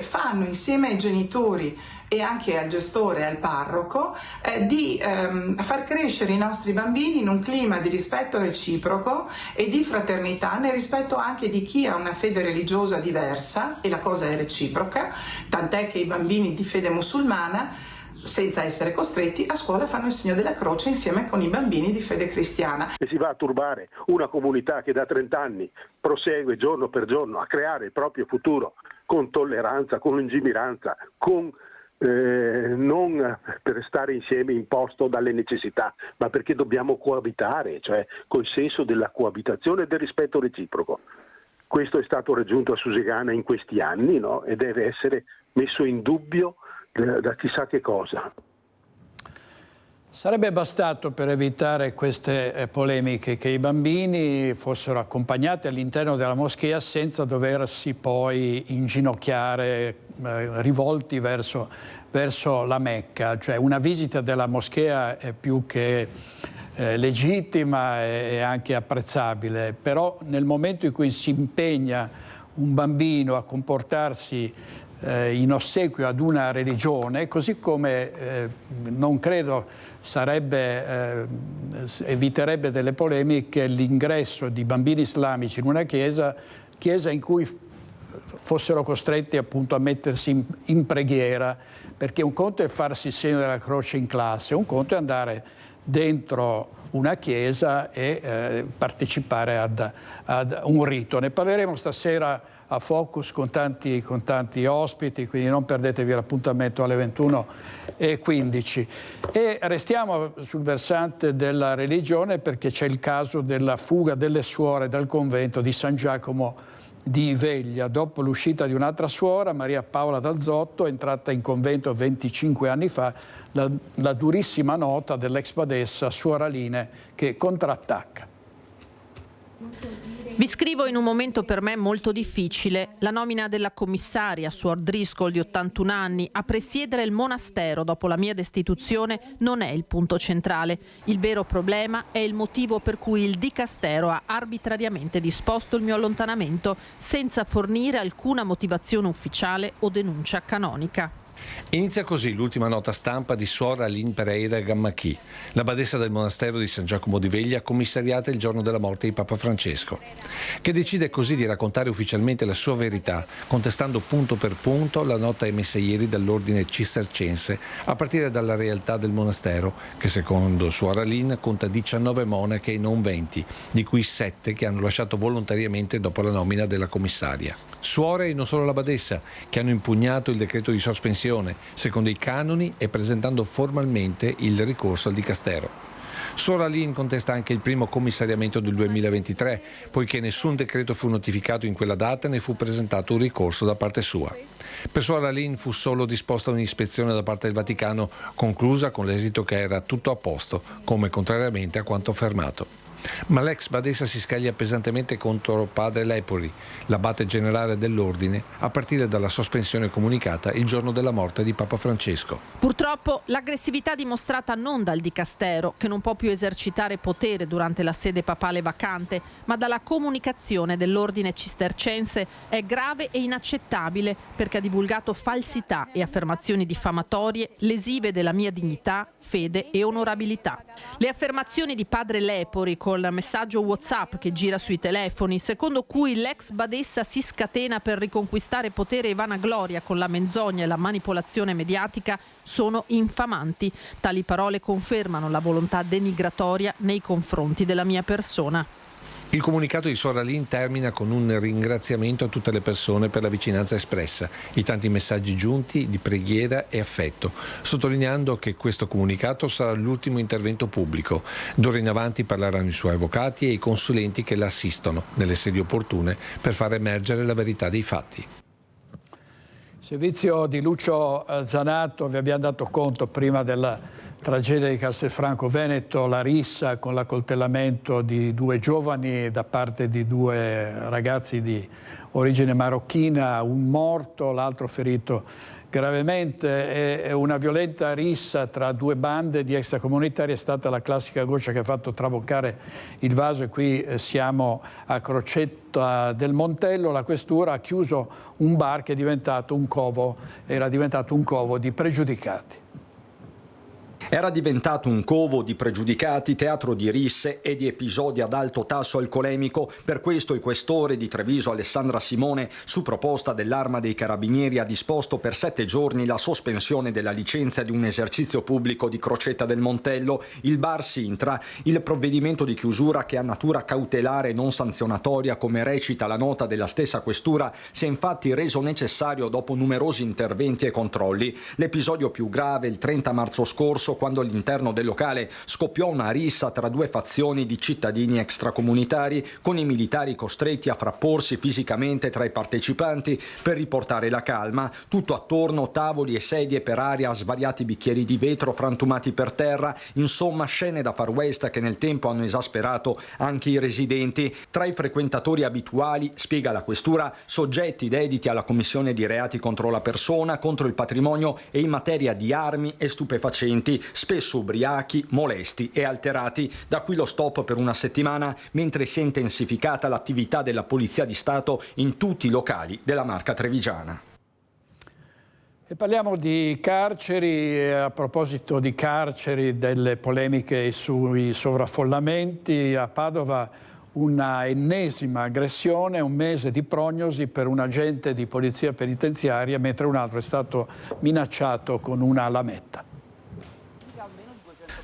fanno insieme ai genitori e anche al gestore e al parroco di far crescere i nostri bambini in un clima di rispetto reciproco e di fraternità, nel rispetto anche di chi ha una fede religiosa diversa, e la cosa è reciproca, tant'è che i bambini di fede musulmana, senza essere costretti, a scuola fanno il segno della croce insieme con i bambini di fede cristiana. E si va a turbare una comunità che da 30 anni prosegue giorno per giorno a creare il proprio futuro con tolleranza, con lungimiranza, con non per stare insieme imposto dalle necessità, ma perché dobbiamo coabitare, cioè col senso della coabitazione e del rispetto reciproco. Questo è stato raggiunto a Susegana in questi anni, no? E deve essere messo in dubbio da chissà che cosa. Sarebbe bastato per evitare queste polemiche che i bambini fossero accompagnati all'interno della moschea senza doversi poi inginocchiare rivolti verso la Mecca. Cioè una visita della moschea è più che legittima e anche apprezzabile, però nel momento in cui si impegna un bambino a comportarsi in ossequio ad una religione, così come non credo eviterebbe delle polemiche l'ingresso di bambini islamici in una chiesa in cui fossero costretti appunto a mettersi in preghiera, perché un conto è farsi il segno della croce in classe, un conto è andare dentro una chiesa e partecipare ad un rito. Ne parleremo stasera a Focus con tanti ospiti, quindi non perdetevi l'appuntamento alle 21:15. E restiamo sul versante della religione perché c'è il caso della fuga delle suore dal convento di San Giacomo di Veglia. Dopo l'uscita di un'altra suora, Maria Paola d'Azzotto, entrata in convento 25 anni fa, la durissima nota dell'ex badessa Suor Aline che contrattacca. Vi scrivo in un momento per me molto difficile. La nomina della commissaria, Suor Driscoll di 81 anni, a presiedere il monastero dopo la mia destituzione non è il punto centrale. Il vero problema è il motivo per cui il dicastero ha arbitrariamente disposto il mio allontanamento senza fornire alcuna motivazione ufficiale o denuncia canonica. Inizia così l'ultima nota stampa di Suor Aline Pereira Gammachi, la badessa del monastero di San Giacomo di Veglia, commissariata il giorno della morte di Papa Francesco, che decide così di raccontare ufficialmente la sua verità, contestando punto per punto la nota emessa ieri dall'ordine cistercense, a partire dalla realtà del monastero, che secondo Suor Aline conta 19 monache e non 20, di cui 7 che hanno lasciato volontariamente dopo la nomina della commissaria. Suore e non solo la badessa, che hanno impugnato il decreto di sospensione secondo i canoni e presentando formalmente il ricorso al dicastero. Suor Aline contesta anche il primo commissariamento del 2023, poiché nessun decreto fu notificato in quella data né fu presentato un ricorso da parte sua. Per Suor Aline fu solo disposta un'ispezione da parte del Vaticano, conclusa con l'esito che era tutto a posto, come contrariamente a quanto affermato. Ma l'ex badessa si scaglia pesantemente contro padre Lepori, l'abate generale dell'ordine, a partire dalla sospensione comunicata il giorno della morte di Papa Francesco. Purtroppo l'aggressività dimostrata non dal dicastero, che non può più esercitare potere durante la sede papale vacante, ma dalla comunicazione dell'ordine cistercense è grave e inaccettabile, perché ha divulgato falsità e affermazioni diffamatorie lesive della mia dignità, fede e onorabilità. Le affermazioni di padre Lepori col messaggio WhatsApp che gira sui telefoni, secondo cui l'ex badessa si scatena per riconquistare potere e vanagloria con la menzogna e la manipolazione mediatica, sono infamanti. Tali parole confermano la volontà denigratoria nei confronti della mia persona. Il comunicato di Suor Aline termina con un ringraziamento a tutte le persone per la vicinanza espressa, i tanti messaggi giunti di preghiera e affetto, sottolineando che questo comunicato sarà l'ultimo intervento pubblico. D'ora in avanti parleranno i suoi avvocati e i consulenti che la assistono nelle sedi opportune per far emergere la verità dei fatti. Servizio di Lucio Zanato, vi abbiamo dato conto prima della tragedia di Castelfranco Veneto, la rissa con l'accoltellamento di 2 giovani da parte di 2 ragazzi di origine marocchina, un morto, l'altro ferito gravemente, e una violenta rissa tra 2 bande di extracomunitari è stata la classica goccia che ha fatto traboccare il vaso, e qui siamo a Crocetta del Montello. La questura ha chiuso un bar che è diventato un covo, era diventato un covo di pregiudicati. Era diventato un covo di pregiudicati, teatro di risse e di episodi ad alto tasso alcolemico. Per questo il questore di Treviso Alessandra Simone, su proposta dell'Arma dei Carabinieri, ha disposto per 7 giorni la sospensione della licenza di un esercizio pubblico di Crocetta del Montello, il bar Sintra. Il provvedimento di chiusura, che ha natura cautelare e non sanzionatoria, come recita la nota della stessa questura, si è infatti reso necessario dopo numerosi interventi e controlli. L'episodio più grave il 30 marzo scorso, quando all'interno del locale scoppiò una rissa tra 2 fazioni di cittadini extracomunitari, con i militari costretti a frapporsi fisicamente tra i partecipanti per riportare la calma. Tutto attorno tavoli e sedie per aria, svariati bicchieri di vetro frantumati per terra, insomma scene da Far West che nel tempo hanno esasperato anche i residenti. Tra i frequentatori abituali, spiega la questura, soggetti dediti alla commissione di reati contro la persona, contro il patrimonio e in materia di armi e stupefacenti, spesso ubriachi, molesti e alterati. Da qui lo stop per una settimana, mentre si è intensificata l'attività della Polizia di Stato in tutti i locali della Marca trevigiana. E parliamo di carceri. A proposito di carceri, delle polemiche sui sovraffollamenti, a Padova una ennesima aggressione, un mese di prognosi per un agente di polizia penitenziaria, mentre un altro è stato minacciato con una lametta.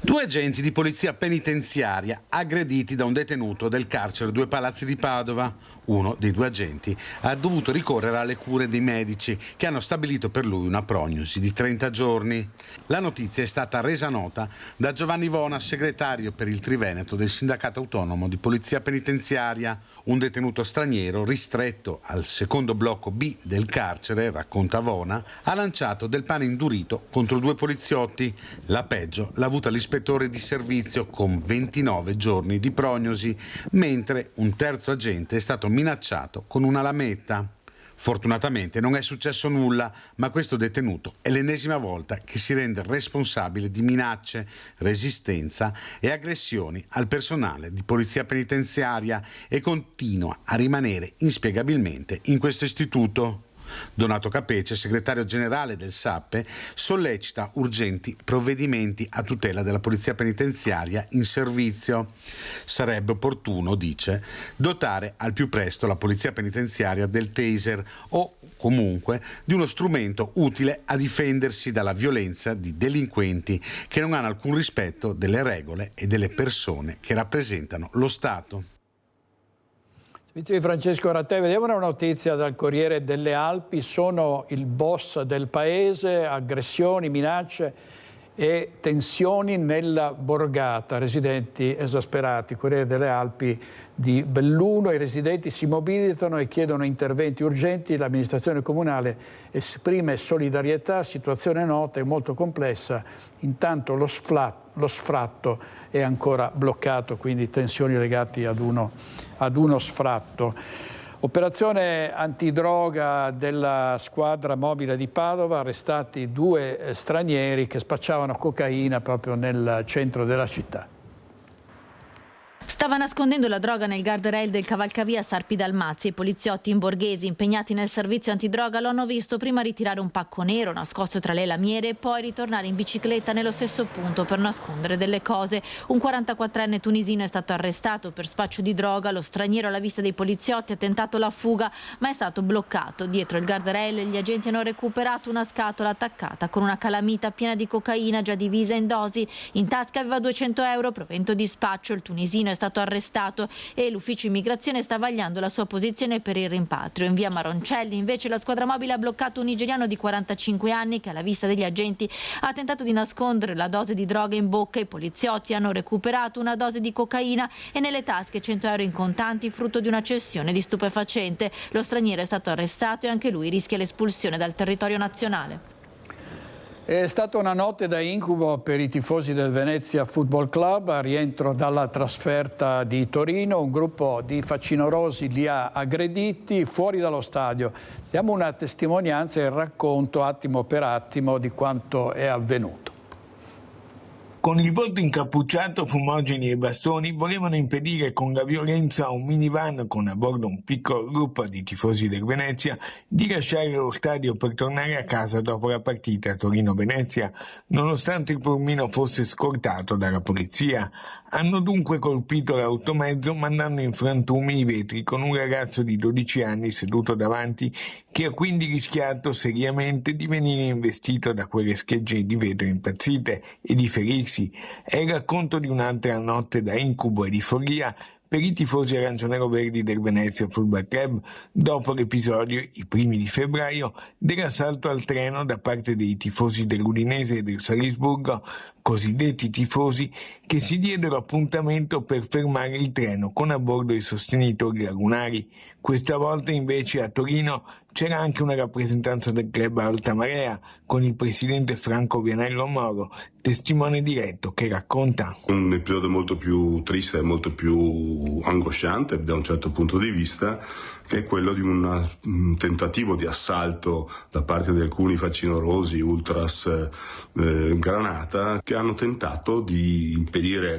2 agenti di polizia penitenziaria aggrediti da un detenuto del carcere 2 Palazzi di Padova. Uno dei 2 agenti ha dovuto ricorrere alle cure dei medici che hanno stabilito per lui una prognosi di 30 giorni. La notizia è stata resa nota da Giovanni Vona, segretario per il Triveneto del Sindacato Autonomo di Polizia Penitenziaria. Un detenuto straniero ristretto al secondo blocco B del carcere, racconta Vona, ha lanciato del pane indurito contro 2 poliziotti. La peggio l'ha avuta l'ispettore di servizio con 29 giorni di prognosi, mentre un terzo agente è stato minacciato con una lametta. Fortunatamente non è successo nulla, ma questo detenuto è l'ennesima volta che si rende responsabile di minacce, resistenza e aggressioni al personale di polizia penitenziaria e continua a rimanere inspiegabilmente in questo istituto. Donato Capece, segretario generale del SAPPE, sollecita urgenti provvedimenti a tutela della polizia penitenziaria in servizio. Sarebbe opportuno, dice, dotare al più presto la polizia penitenziaria del taser o comunque di uno strumento utile a difendersi dalla violenza di delinquenti che non hanno alcun rispetto delle regole e delle persone che rappresentano lo Stato. Di Francesco Rattè, vediamo una notizia dal Corriere delle Alpi. Sono il boss del paese, aggressioni, minacce e tensioni nella borgata, residenti esasperati. Corriere delle Alpi di Belluno, i residenti si mobilitano e chiedono interventi urgenti, l'amministrazione comunale esprime solidarietà, situazione nota e molto complessa, intanto lo sfratto è ancora bloccato, quindi tensioni legate ad uno sfratto. Operazione antidroga della squadra mobile di Padova, arrestati 2 stranieri che spacciavano cocaina proprio nel centro della città. Stava nascondendo la droga nel guardrail del cavalcavia Sarpi Dalmazia. I poliziotti in borghesi impegnati nel servizio antidroga lo hanno visto prima ritirare un pacco nero nascosto tra le lamiere e poi ritornare in bicicletta nello stesso punto per nascondere delle cose. Un 44enne tunisino è stato arrestato per spaccio di droga. Lo straniero, alla vista dei poliziotti, ha tentato la fuga ma è stato bloccato. Dietro il guardrail gli agenti hanno recuperato una scatola attaccata con una calamita piena di cocaina già divisa in dosi. In tasca aveva 200 euro provento di spaccio. Il tunisino è stato arrestato e l'ufficio immigrazione sta vagliando la sua posizione per il rimpatrio. In via Maroncelli invece la squadra mobile ha bloccato un nigeriano di 45 anni che alla vista degli agenti ha tentato di nascondere la dose di droga in bocca. I poliziotti hanno recuperato una dose di cocaina e nelle tasche 100 euro in contanti frutto di una cessione di stupefacente. Lo straniero è stato arrestato e anche lui rischia l'espulsione dal territorio nazionale. È stata una notte da incubo per i tifosi del Venezia Football Club. A rientro dalla trasferta di Torino, un gruppo di facinorosi li ha aggrediti fuori dallo stadio. Diamo una testimonianza e il racconto attimo per attimo di quanto è avvenuto. Con il volto incappucciato, fumogeni e bastoni volevano impedire con la violenza a un minivan con a bordo un piccolo gruppo di tifosi del Venezia di lasciare lo stadio per tornare a casa dopo la partita Torino-Venezia, nonostante il pulmino fosse scortato dalla polizia. Hanno dunque colpito l'automezzo mandando in frantumi i vetri con un ragazzo di 12 anni seduto davanti che ha quindi rischiato seriamente di venire investito da quelle schegge di vetro impazzite e di ferirsi. È il racconto di un'altra notte da incubo e di follia per i tifosi arancionero-verdi del Venezia Football Club dopo l'episodio, i primi di febbraio, dell'assalto al treno da parte dei tifosi dell'Udinese e del Salisburgo, cosiddetti tifosi che si diedero appuntamento per fermare il treno con a bordo i sostenitori lagunari. Questa volta invece a Torino c'era anche una rappresentanza del club Alta Marea con il presidente Franco Vianello Moro, testimone diretto che racconta. Un episodio molto più triste e molto più angosciante da un certo punto di vista, che è quello di un tentativo di assalto da parte di alcuni facinorosi, ultras Granata, che hanno tentato di impedire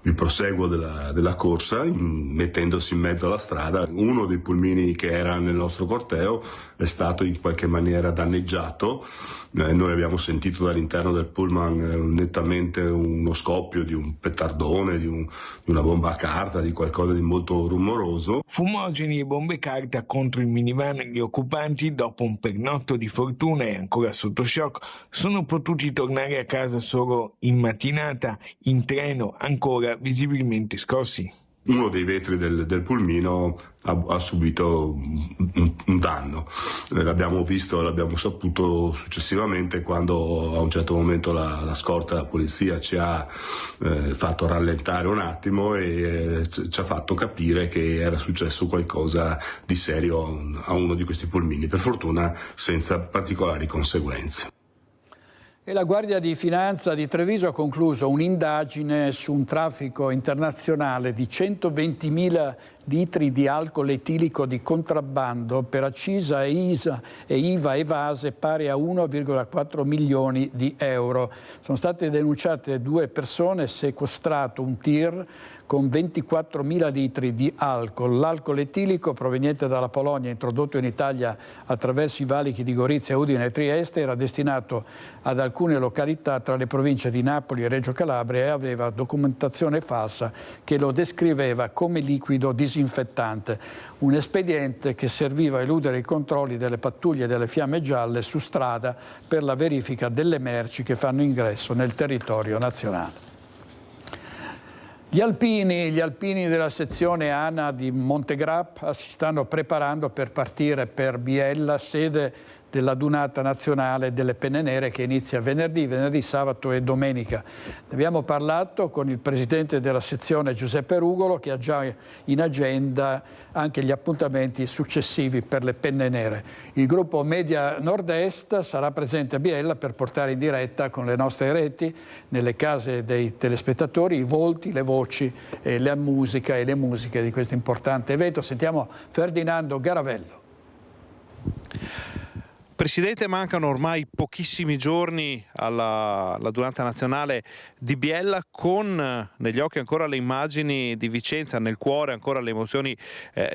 il proseguo della corsa mettendosi in mezzo alla strada. Uno dei pulmini che era nel nostro corteo è stato in qualche maniera danneggiato. Noi abbiamo sentito dall'interno del pullman nettamente uno scoppio di un petardone, di una bomba a carta, di qualcosa di molto rumoroso. Fumogeni e bombe carta contro il minivan. Gli occupanti, dopo un pernotto di fortuna e ancora sotto shock, sono potuti tornare a casa solo in mattinata, in treno ancora visibilmente scossi. Uno dei vetri del pulmino ha subito un danno. L'abbiamo visto, l'abbiamo saputo successivamente quando a un certo momento la scorta della polizia ci ha fatto rallentare un attimo e ci ha fatto capire che era successo qualcosa di serio a uno di questi pulmini, per fortuna senza particolari conseguenze. E la Guardia di Finanza di Treviso ha concluso un'indagine su un traffico internazionale di 120.000 litri di alcol etilico di contrabbando per accisa e IVA evase pari a 1,4 milioni di euro. Sono state denunciate 2 persone, sequestrato un tir con 24.000 litri di alcol. L'alcol etilico proveniente dalla Polonia, introdotto in Italia attraverso i valichi di Gorizia, Udine e Trieste, era destinato ad alcune località tra le province di Napoli e Reggio Calabria e aveva documentazione falsa che lo descriveva come liquido disinfettante. Un espediente che serviva a eludere i controlli delle pattuglie delle Fiamme Gialle su strada per la verifica delle merci che fanno ingresso nel territorio nazionale. Gli alpini della sezione ANA di Montegrappa si stanno preparando per partire per Biella, sede della Dunata Nazionale delle Penne Nere che inizia venerdì, sabato e domenica. Ne abbiamo parlato con il presidente della sezione Giuseppe Rugolo, che ha già in agenda anche gli appuntamenti successivi per le Penne Nere. Il gruppo Media Nord-Est sarà presente a Biella per portare in diretta con le nostre reti, nelle case dei telespettatori, i volti, le voci, la musica e le musiche di questo importante evento. Sentiamo Ferdinando Garavello. Presidente, mancano ormai pochissimi giorni alla Dunata Nazionale di Biella, con negli occhi ancora le immagini di Vicenza, nel cuore ancora le emozioni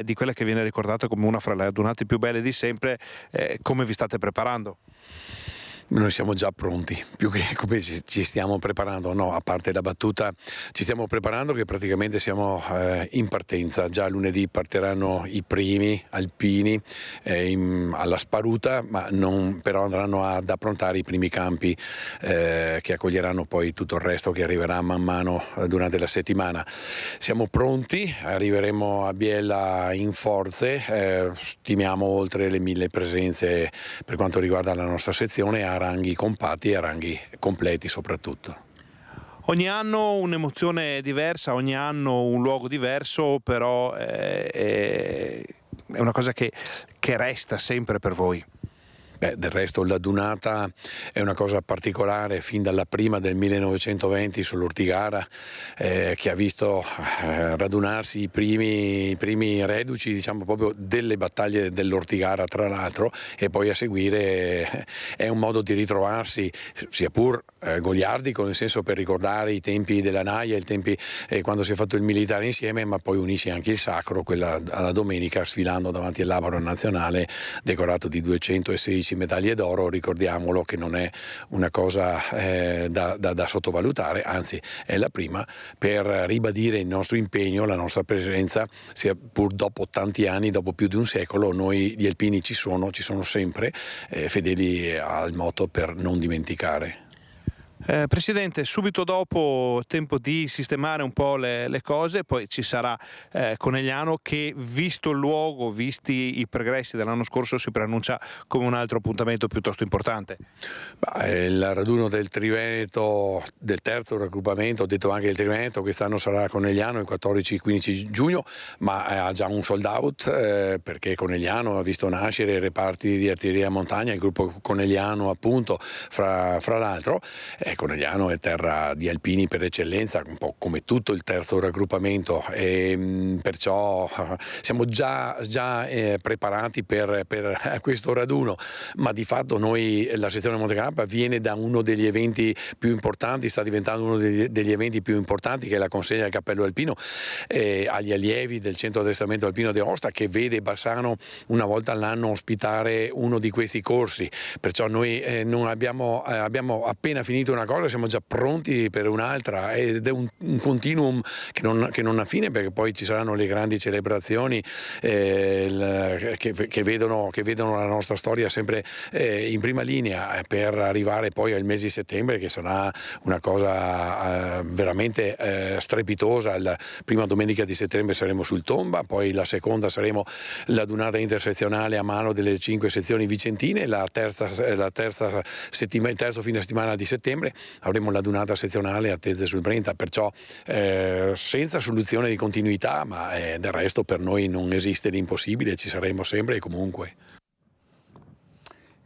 di quella che viene ricordata come una fra le adunate più belle di sempre. Come vi state preparando? Noi siamo già pronti, più che come ci stiamo preparando, no, a parte la battuta, ci stiamo preparando che praticamente siamo in partenza. Già lunedì partiranno i primi alpini alla Sparuta, ma però andranno ad approntare i primi campi che accoglieranno poi tutto il resto che arriverà man mano durante la settimana. Siamo pronti, arriveremo a Biella in forze, stimiamo oltre le 1000 presenze per quanto riguarda la nostra sezione, a ranghi compatti e a ranghi completi soprattutto. Ogni anno un'emozione diversa, ogni anno un luogo diverso, però è una cosa che resta sempre per voi. Del resto la dunata è una cosa particolare fin dalla prima del 1920 sull'Ortigara, che ha visto radunarsi i primi reduci, diciamo, proprio delle battaglie dell'Ortigara, tra l'altro, e poi a seguire è un modo di ritrovarsi, sia pur goliardico, nel senso per ricordare i tempi della Naia, i tempi quando si è fatto il militare insieme, ma poi unisce anche il sacro, quella alla domenica, sfilando davanti al Labaro nazionale decorato di 216 medaglie d'oro. Ricordiamolo che non è una cosa da sottovalutare, anzi è la prima, per ribadire il nostro impegno, la nostra presenza, sia pur dopo tanti anni, dopo più di un secolo. Noi gli alpini ci sono sempre, fedeli al motto per non dimenticare. Presidente, subito dopo tempo di sistemare un po' le cose, poi ci sarà Conegliano che, visto il luogo, visti i progressi dell'anno scorso, si preannuncia come un altro appuntamento piuttosto importante. Il raduno del Triveneto, del terzo raggruppamento, ho detto anche il Triveneto, quest'anno sarà a Conegliano il 14-15 giugno, ma ha già un sold out perché Conegliano ha visto nascere i reparti di artiglieria a montagna, il gruppo Conegliano appunto fra l'altro. Conegliano è terra di alpini per eccellenza, un po' come tutto il terzo raggruppamento, e perciò siamo già preparati per questo raduno, ma di fatto noi, la sezione Monte Grappa, viene da uno degli eventi più importanti, sta diventando uno degli eventi più importanti, che è la consegna del cappello alpino agli allievi del centro addestramento alpino di Aosta, che vede Bassano una volta all'anno ospitare uno di questi corsi. Perciò noi non abbiamo appena finito una cosa, siamo già pronti per un'altra, ed è un continuum che non ha fine, perché poi ci saranno le grandi celebrazioni che vedono la nostra storia sempre in prima linea, per arrivare poi al mese di settembre, che sarà una cosa veramente strepitosa. La prima domenica di settembre saremo sul Tomba, poi la seconda saremo la dunata intersezionale a mano delle 5 sezioni vicentine, il terzo fine settimana di settembre avremo la dunata sezionale a Tezze sul Brenta, perciò senza soluzione di continuità, ma del resto per noi non esiste l'impossibile, ci saremo sempre e comunque.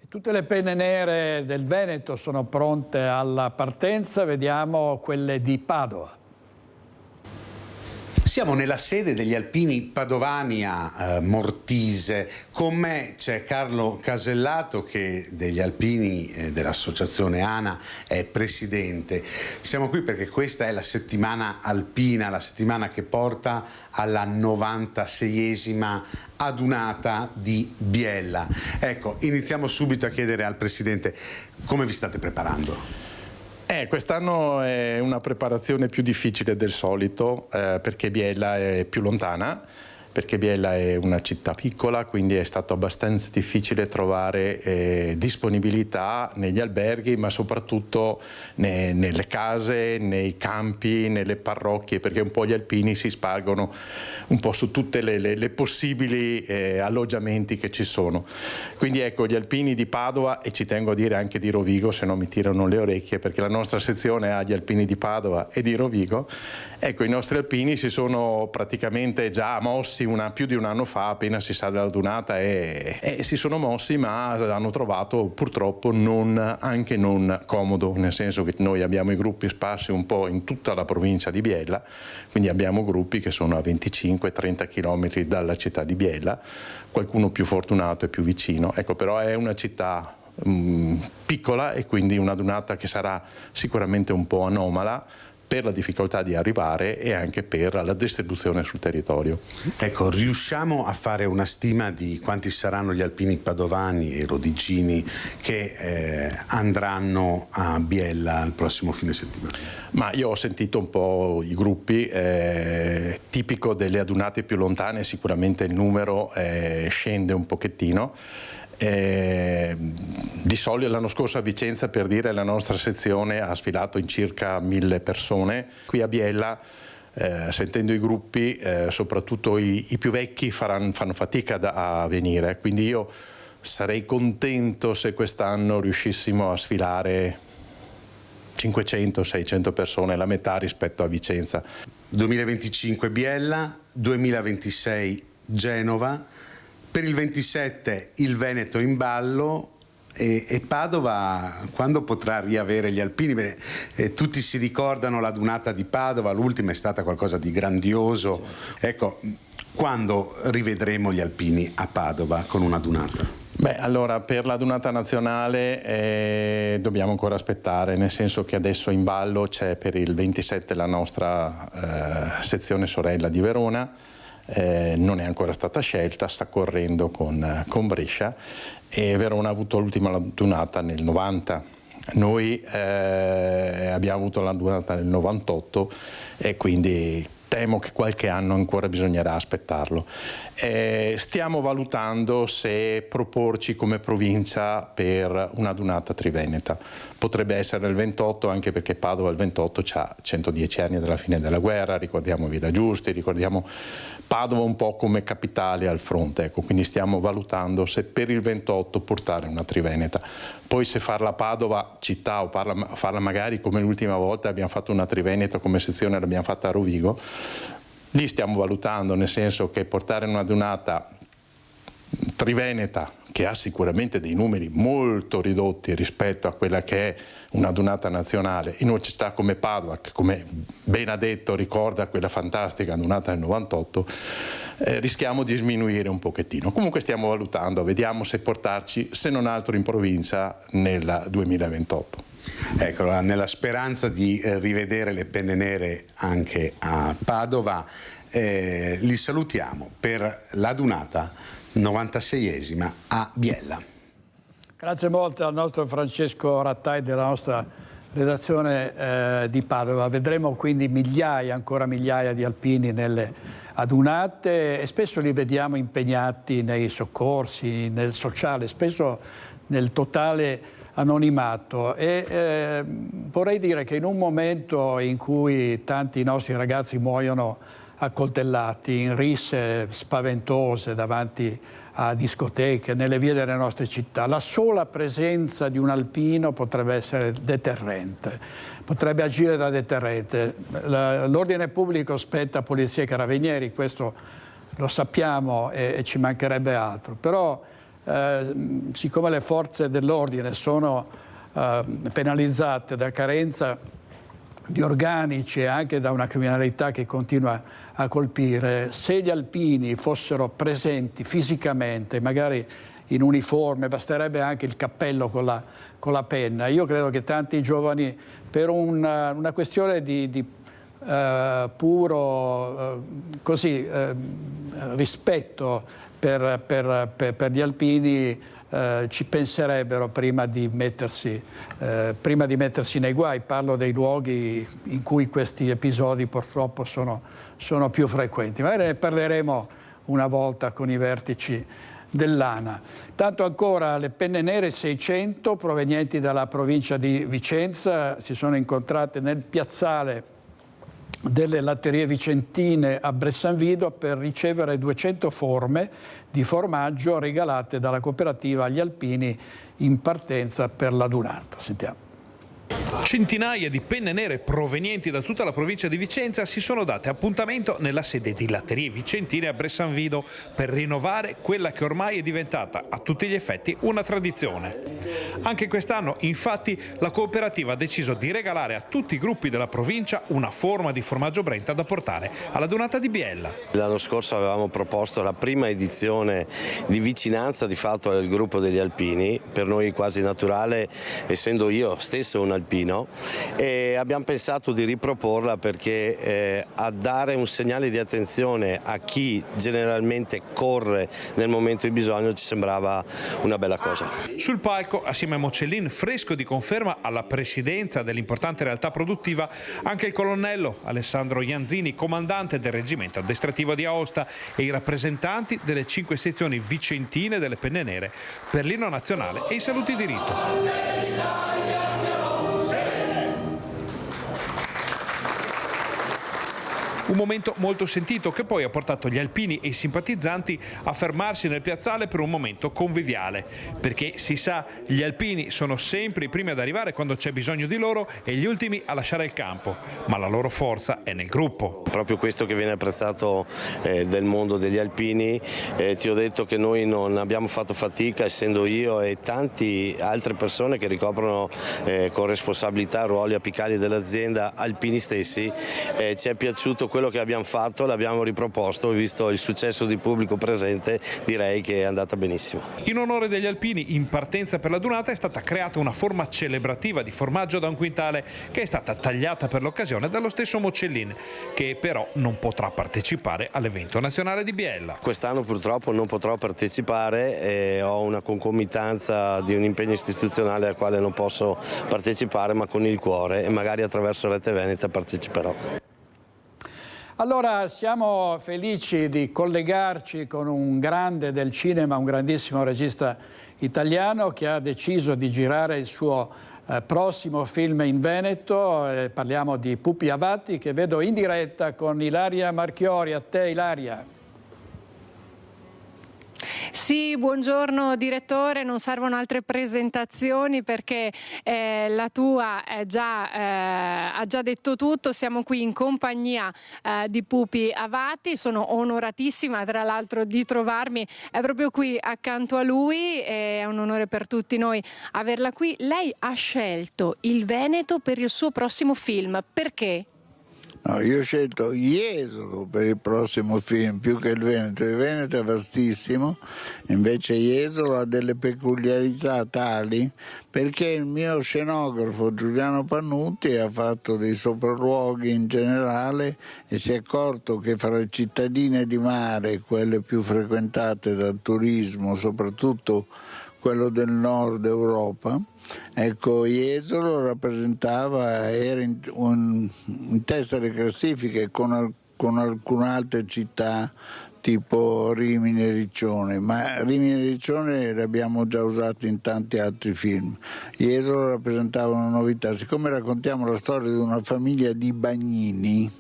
Tutte le penne nere del Veneto sono pronte alla partenza, vediamo quelle di Padova. Siamo nella sede degli alpini padovani a Mortise. Con me c'è Carlo Casellato, che degli alpini dell'associazione ANA è presidente. Siamo qui perché questa è la settimana alpina, la settimana che porta alla 96esima adunata di Biella. Ecco, iniziamo subito a chiedere al presidente come vi state preparando. Quest'anno è una preparazione più difficile del solito perché Biella è più lontana, perché Biella è una città piccola, quindi è stato abbastanza difficile trovare disponibilità negli alberghi, ma soprattutto nelle case, nei campi, nelle parrocchie, perché un po' gli alpini si spargono un po' su tutte le possibili alloggiamenti che ci sono. Quindi ecco, gli alpini di Padova, e ci tengo a dire anche di Rovigo, se no mi tirano le orecchie, perché la nostra sezione ha gli alpini di Padova e di Rovigo. Ecco, i nostri alpini si sono praticamente già mossi più di un anno fa, appena si sale alla dunata, e si sono mossi, ma hanno trovato purtroppo anche non comodo, nel senso che noi abbiamo i gruppi sparsi un po' in tutta la provincia di Biella, quindi abbiamo gruppi che sono a 25-30 km dalla città di Biella, qualcuno più fortunato e più vicino. Ecco, però è una città piccola, e quindi una dunata che sarà sicuramente un po' anomala per la difficoltà di arrivare e anche per la distribuzione sul territorio. Ecco, riusciamo a fare una stima di quanti saranno gli alpini padovani e rodigini che andranno a Biella il prossimo fine settimana? Ma io ho sentito un po' i gruppi, tipico delle adunate più lontane sicuramente il numero scende un pochettino. Di solito l'anno scorso a Vicenza, per dire, la nostra sezione ha sfilato in circa 1000 persone. Qui a Biella, sentendo i gruppi, soprattutto i più vecchi fanno fatica a venire, quindi io sarei contento se quest'anno riuscissimo a sfilare 500-600 persone, la metà rispetto a Vicenza. 2025 Biella, 2026 Genova. Per il 27 il Veneto in ballo, E Padova quando potrà riavere gli alpini? Tutti si ricordano la dunata di Padova, l'ultima è stata qualcosa di grandioso. Ecco, quando rivedremo gli alpini a Padova con una dunata? Allora per la dunata nazionale dobbiamo ancora aspettare, nel senso che adesso in ballo c'è per il 27 la nostra sezione sorella di Verona, non è ancora stata scelta, sta correndo con Brescia, e Verona ha avuto l'ultima dunata nel 90. Noi abbiamo avuto la dunata nel 98 e quindi temo che qualche anno ancora bisognerà aspettarlo. Stiamo valutando se proporci come provincia per una dunata triveneta. Potrebbe essere il 28, anche perché Padova il 28 ha 110 anni dalla fine della guerra, ricordiamo Villa Giusti, ricordiamo Padova un po' come capitale al fronte, ecco, quindi stiamo valutando se per il 28 portare una triveneta. Poi se farla a Padova città o farla magari come l'ultima volta abbiamo fatto una triveneta come sezione, l'abbiamo fatta a Rovigo, lì stiamo valutando, nel senso che portare una dunata triveneta che ha sicuramente dei numeri molto ridotti rispetto a quella che è una dunata nazionale in una città come Padova, che come ben ha detto ricorda quella fantastica dunata del 98, rischiamo di sminuire un pochettino. Comunque stiamo valutando, vediamo se portarci, se non altro in provincia, nel 2028. Ecco, nella speranza di rivedere le penne nere anche a Padova, li salutiamo per la dunata 96esima a Biella. Grazie molto al nostro Francesco Rattai della nostra redazione di Padova. Vedremo quindi ancora migliaia di alpini nelle adunate e spesso li vediamo impegnati nei soccorsi, nel sociale, spesso nel totale anonimato. E vorrei dire che in un momento in cui tanti nostri ragazzi muoiono accoltellati in risse spaventose davanti a discoteche, nelle vie delle nostre città, la sola presenza di un alpino potrebbe essere deterrente, potrebbe agire da deterrente. L'ordine pubblico spetta a polizia e carabinieri, questo lo sappiamo e ci mancherebbe altro, però siccome le forze dell'ordine sono penalizzate da carenza di organici e anche da una criminalità che continua a colpire, se gli alpini fossero presenti fisicamente, magari in uniforme, basterebbe anche il cappello con la penna. Io credo che tanti giovani, per una questione di puro rispetto per gli alpini, ci penserebbero prima di mettersi nei guai. Parlo dei luoghi in cui questi episodi purtroppo sono più frequenti. Magari ne parleremo una volta con i vertici dell'ANA. Tanto ancora le penne nere 600 provenienti dalla provincia di Vicenza si sono incontrate nel piazzale delle latterie vicentine a Bressanvido per ricevere 200 forme di formaggio regalate dalla cooperativa agli alpini in partenza per la dunata. Sentiamo. Centinaia di penne nere provenienti da tutta la provincia di Vicenza si sono date appuntamento nella sede di Latterie Vicentine a Bressanvido per rinnovare quella che ormai è diventata a tutti gli effetti una tradizione. Anche quest'anno, infatti, la cooperativa ha deciso di regalare a tutti i gruppi della provincia una forma di formaggio Brenta da portare alla dunata di Biella. L'anno scorso avevamo proposto la prima edizione di vicinanza di fatto al gruppo degli alpini, per noi quasi naturale, essendo io stesso un alpino, e abbiamo pensato di riproporla perché a dare un segnale di attenzione a chi generalmente corre nel momento di bisogno ci sembrava una bella cosa. Sul palco, assieme a Mocellin, fresco di conferma alla presidenza dell'importante realtà produttiva, anche il colonnello Alessandro Ianzini, comandante del reggimento addestrativo di Aosta, e i rappresentanti delle 5 sezioni vicentine delle penne nere per l'inno nazionale e i saluti di rito. Un momento molto sentito che poi ha portato gli alpini e i simpatizzanti a fermarsi nel piazzale per un momento conviviale, perché si sa, gli alpini sono sempre i primi ad arrivare quando c'è bisogno di loro e gli ultimi a lasciare il campo, ma la loro forza è nel gruppo. Proprio questo che viene apprezzato del mondo degli alpini, ti ho detto che noi non abbiamo fatto fatica, essendo io e tante altre persone che ricoprono con responsabilità ruoli apicali dell'azienda, alpini stessi, ci è piaciuto quello che abbiamo fatto, l'abbiamo riproposto, visto il successo di pubblico presente, direi che è andata benissimo. In onore degli alpini, in partenza per la Dunata è stata creata una forma celebrativa di formaggio da 1 quintale che è stata tagliata per l'occasione dallo stesso Mocellin, che però non potrà partecipare all'evento nazionale di Biella. Quest'anno purtroppo non potrò partecipare e ho una concomitanza di un impegno istituzionale al quale non posso partecipare, ma con il cuore, e magari attraverso Rete Veneta parteciperò. Allora siamo felici di collegarci con un grande del cinema, un grandissimo regista italiano che ha deciso di girare il suo prossimo film in Veneto. Parliamo di Pupi Avati, che vedo in diretta con Ilaria Marchiori. A te, Ilaria. Sì, buongiorno direttore, non servono altre presentazioni perché la tua ha già detto tutto. Siamo qui in compagnia di Pupi Avati, sono onoratissima tra l'altro di trovarmi proprio qui accanto a lui, è un onore per tutti noi averla qui. Lei ha scelto il Veneto per il suo prossimo film, perché? No, io ho scelto Jesolo per il prossimo film, più che il Veneto. Il Veneto è vastissimo, invece Jesolo ha delle peculiarità tali perché il mio scenografo Giuliano Pannuti ha fatto dei sopralluoghi in generale e si è accorto che fra le cittadine di mare, quelle più frequentate dal turismo, soprattutto quello del nord Europa, ecco, Jesolo rappresentava, era in testa alle classifiche con alcune altre città tipo Rimini e Riccione, ma Rimini e Riccione l'abbiamo già usato in tanti altri film. Jesolo rappresentava una novità. Siccome raccontiamo la storia di una famiglia di bagnini,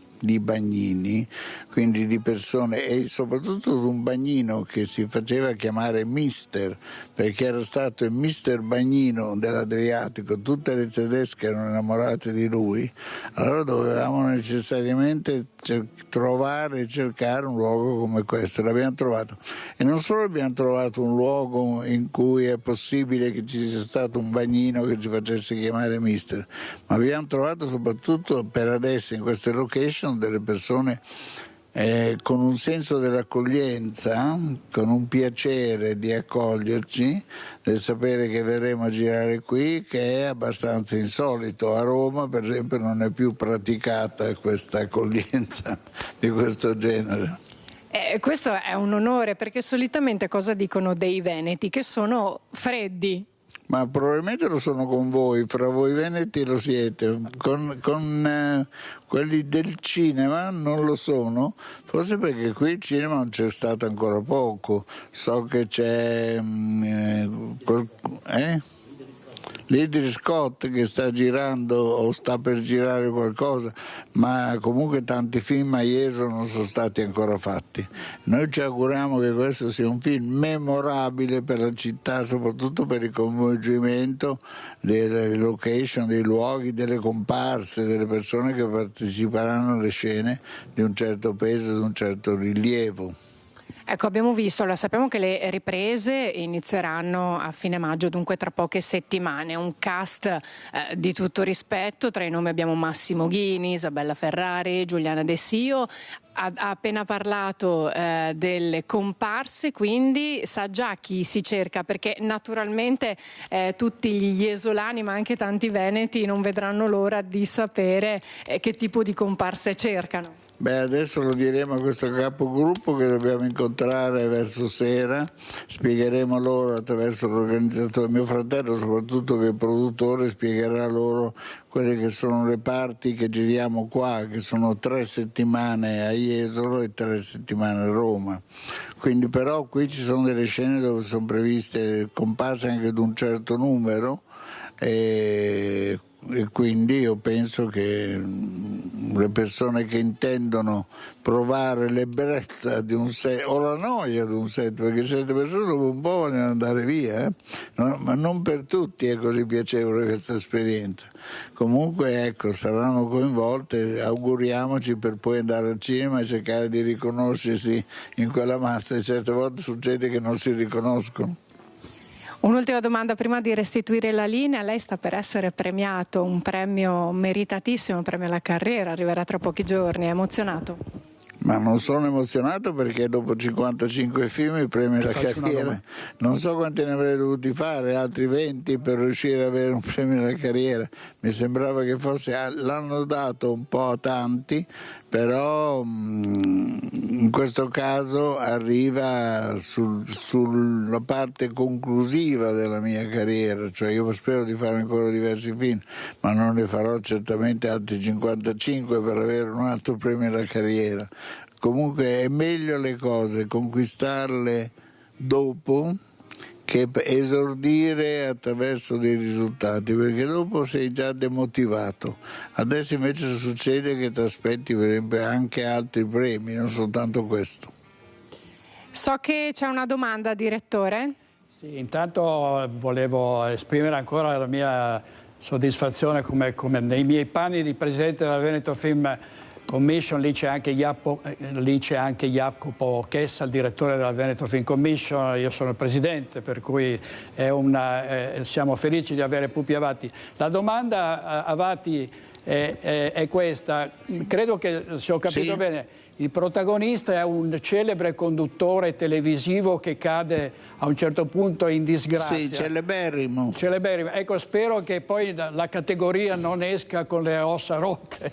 quindi di persone, e soprattutto di un bagnino che si faceva chiamare Mister, perché era stato il Mister Bagnino dell'Adriatico, tutte le tedesche erano innamorate di lui, allora dovevamo necessariamente trovare e cercare un luogo come questo. L'abbiamo trovato, e non solo abbiamo trovato un luogo in cui è possibile che ci sia stato un bagnino che ci facesse chiamare Mister, ma abbiamo trovato soprattutto per adesso in queste location delle persone con un senso dell'accoglienza, con un piacere di accoglierci, del sapere che verremo a girare qui, che è abbastanza insolito. A Roma, per esempio, non è più praticata questa accoglienza di questo genere. Questo è un onore, perché solitamente cosa dicono dei veneti? Che sono freddi. Ma probabilmente lo sono con voi, fra voi veneti lo siete, con quelli del cinema non lo sono, forse perché qui il cinema non c'è stato ancora poco. So che c'è Ridley Scott che sta girando o sta per girare qualcosa, ma comunque tanti film a Jesolo non sono stati ancora fatti. Noi ci auguriamo che questo sia un film memorabile per la città, soprattutto per il coinvolgimento delle location, dei luoghi, delle comparse, delle persone che parteciperanno alle scene di un certo peso, di un certo rilievo. Ecco, abbiamo visto, allora sappiamo che le riprese inizieranno a fine maggio, dunque tra poche settimane. Un cast di tutto rispetto, tra i nomi abbiamo Massimo Ghini, Isabella Ferrari, Giuliana De Sio. Ha appena parlato delle comparse, quindi sa già chi si cerca, perché naturalmente tutti gli iesolani ma anche tanti veneti non vedranno l'ora di sapere che tipo di comparse cercano. Beh, adesso lo diremo a questo capogruppo che dobbiamo incontrare verso sera, spiegheremo loro attraverso l'organizzatore, mio fratello soprattutto che è produttore, spiegherà loro quelle che sono le parti che giriamo qua, che sono 3 settimane a Jesolo e 3 settimane a Roma. Quindi però qui ci sono delle scene dove sono previste comparse anche di un certo numero, e quindi io penso che le persone che intendono provare l'ebbrezza di un set o la noia di un set, perché 7 persone dopo un po' vogliono andare via, no, ma non per tutti è così piacevole questa esperienza. Comunque ecco, saranno coinvolte, auguriamoci, per poi andare al cinema e cercare di riconoscersi in quella massa, e certe volte succede che non si riconoscono. Un'ultima domanda prima di restituire la linea. Lei sta per essere premiato, un premio meritatissimo, un premio alla carriera, arriverà tra pochi giorni. È emozionato? Ma non sono emozionato perché dopo 55 film il premio della carriera, non so quanti ne avrei dovuti fare, altri 20 per riuscire ad avere un premio della carriera. Mi sembrava che fosse, l'hanno dato un po' a tanti, però in questo caso arriva sulla parte conclusiva della mia carriera, cioè io spero di fare ancora diversi film, ma non ne farò certamente altri 55 per avere un altro premio della carriera. Comunque è meglio le cose conquistarle dopo che esordire attraverso dei risultati, perché dopo sei già demotivato. Adesso invece succede che ti aspetti per esempio anche altri premi, non soltanto questo. So che c'è una domanda, direttore. Sì, intanto volevo esprimere ancora la mia soddisfazione come nei miei panni di presidente della Veneto Film Commission. Lì c'è anche Jacopo Chessa, il direttore della Veneto Film Commission, io sono il presidente, per cui siamo felici di avere Pupi Avati. La domanda, Avati, è questa. Credo che, se ho capito bene, il protagonista è un celebre conduttore televisivo che cade a un certo punto in disgrazia. Sì, celeberrimo. Ecco, spero che poi la categoria non esca con le ossa rotte.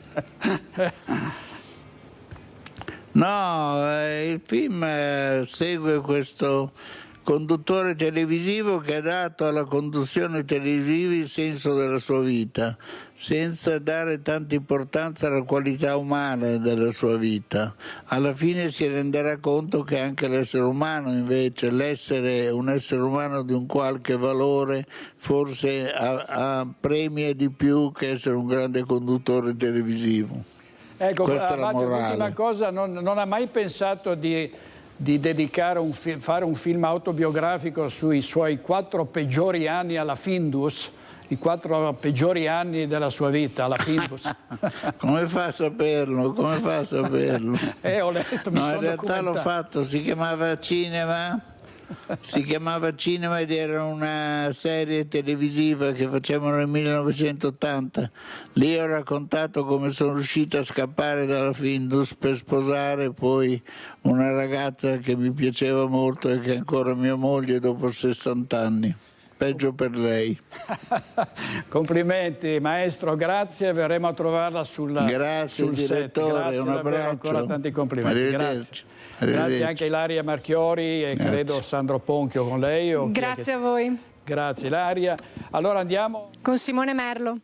No, il film segue questo conduttore televisivo che ha dato alla conduzione televisiva il senso della sua vita, senza dare tanta importanza alla qualità umana della sua vita. Alla fine si renderà conto che anche l'essere umano, invece, un essere umano di un qualche valore, forse premia di più che essere un grande conduttore televisivo. Ecco, questa è la morale. L'ultima cosa, non ha mai pensato di dedicare fare un film autobiografico sui suoi 4 peggiori anni alla Findus, i 4 peggiori anni della sua vita alla Findus? Come fa a saperlo? Ho letto, in realtà l'ho fatto, si chiamava Cinema ed era una serie televisiva che facevano nel 1980. Lì ho raccontato come sono riuscita a scappare dalla Findus per sposare poi una ragazza che mi piaceva molto e che è ancora mia moglie dopo 60 anni. Peggio per lei. Complimenti maestro, grazie, verremo a trovarla sul direttore, set. Un abbraccio. Ancora tanti complimenti. Grazie. Grazie anche a Ilaria Marchiori e credo Sandro Ponchio con lei. Grazie a voi. Grazie Ilaria. Allora andiamo con Simone Merlo.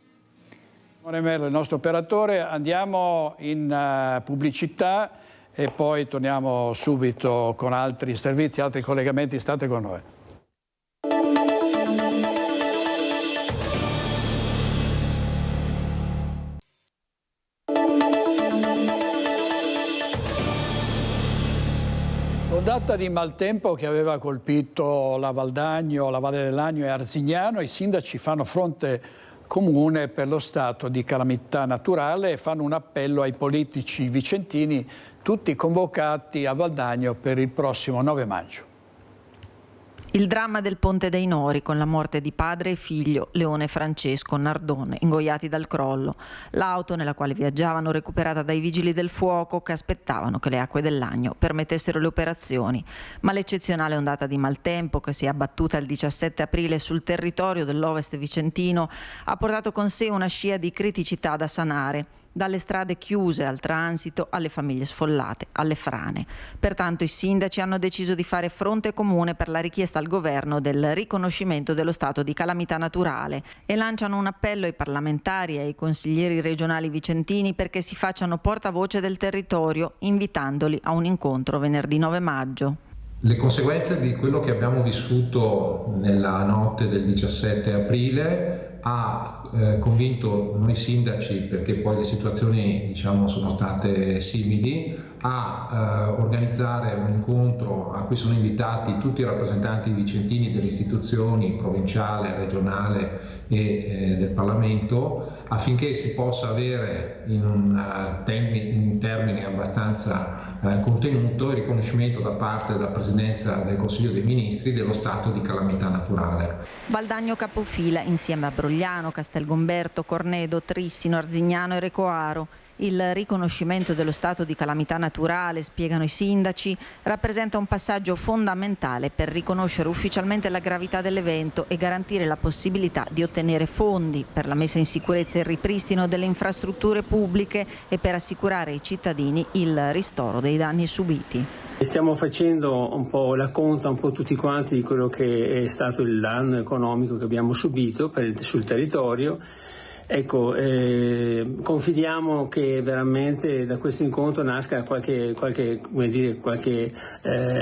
Simone Merlo, il nostro operatore. Andiamo in pubblicità e poi torniamo subito con altri servizi, altri collegamenti. State con noi. Ondata di maltempo che aveva colpito la Val d'Agno, la Valle dell'Agno e Arzignano, i sindaci fanno fronte comune per lo stato di calamità naturale e fanno un appello ai politici vicentini, tutti convocati a Val d'Agno per il prossimo 9 maggio. Il dramma del Ponte dei Nori, con la morte di padre e figlio, Leone e Francesco Nardone, ingoiati dal crollo. L'auto nella quale viaggiavano recuperata dai vigili del fuoco che aspettavano che le acque dell'Agno permettessero le operazioni. Ma l'eccezionale ondata di maltempo che si è abbattuta il 17 aprile sul territorio dell'Ovest vicentino ha portato con sé una scia di criticità da sanare. Dalle strade chiuse al transito, alle famiglie sfollate, alle frane. Pertanto i sindaci hanno deciso di fare fronte comune per la richiesta al governo del riconoscimento dello stato di calamità naturale e lanciano un appello ai parlamentari e ai consiglieri regionali vicentini perché si facciano portavoce del territorio, invitandoli a un incontro venerdì 9 maggio. Le conseguenze di quello che abbiamo vissuto nella notte del 17 aprile ha convinto noi sindaci, perché poi le situazioni diciamo sono state simili, a organizzare un incontro a cui sono invitati tutti i rappresentanti vicentini delle istituzioni provinciale, regionale e del Parlamento, affinché si possa avere in termini abbastanza contenuto il riconoscimento da parte della Presidenza del Consiglio dei Ministri dello stato di calamità naturale. Valdagno capofila insieme a Brogliano, Castelgomberto, Cornedo, Trissino, Arzignano e Recoaro. Il riconoscimento dello stato di calamità naturale, spiegano i sindaci, rappresenta un passaggio fondamentale per riconoscere ufficialmente la gravità dell'evento e garantire la possibilità di ottenere fondi per la messa in sicurezza e il ripristino delle infrastrutture pubbliche e per assicurare ai cittadini il ristoro dei danni subiti. Stiamo facendo un po' la conta, un po' tutti quanti, di quello che è stato il danno economico che abbiamo subito sul territorio. Ecco, confidiamo che veramente da questo incontro nasca qualche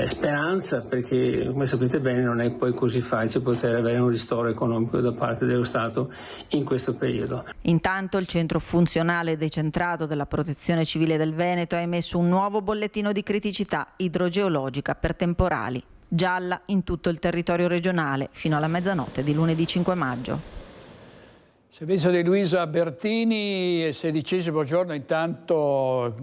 speranza, perché come sapete bene non è poi così facile poter avere un ristoro economico da parte dello Stato in questo periodo. Intanto il centro funzionale decentrato della Protezione Civile del Veneto ha emesso un nuovo bollettino di criticità idrogeologica per temporali, gialla in tutto il territorio regionale fino alla mezzanotte di lunedì 5 maggio. Servizio di Luisa Bertini, 16° giorno, intanto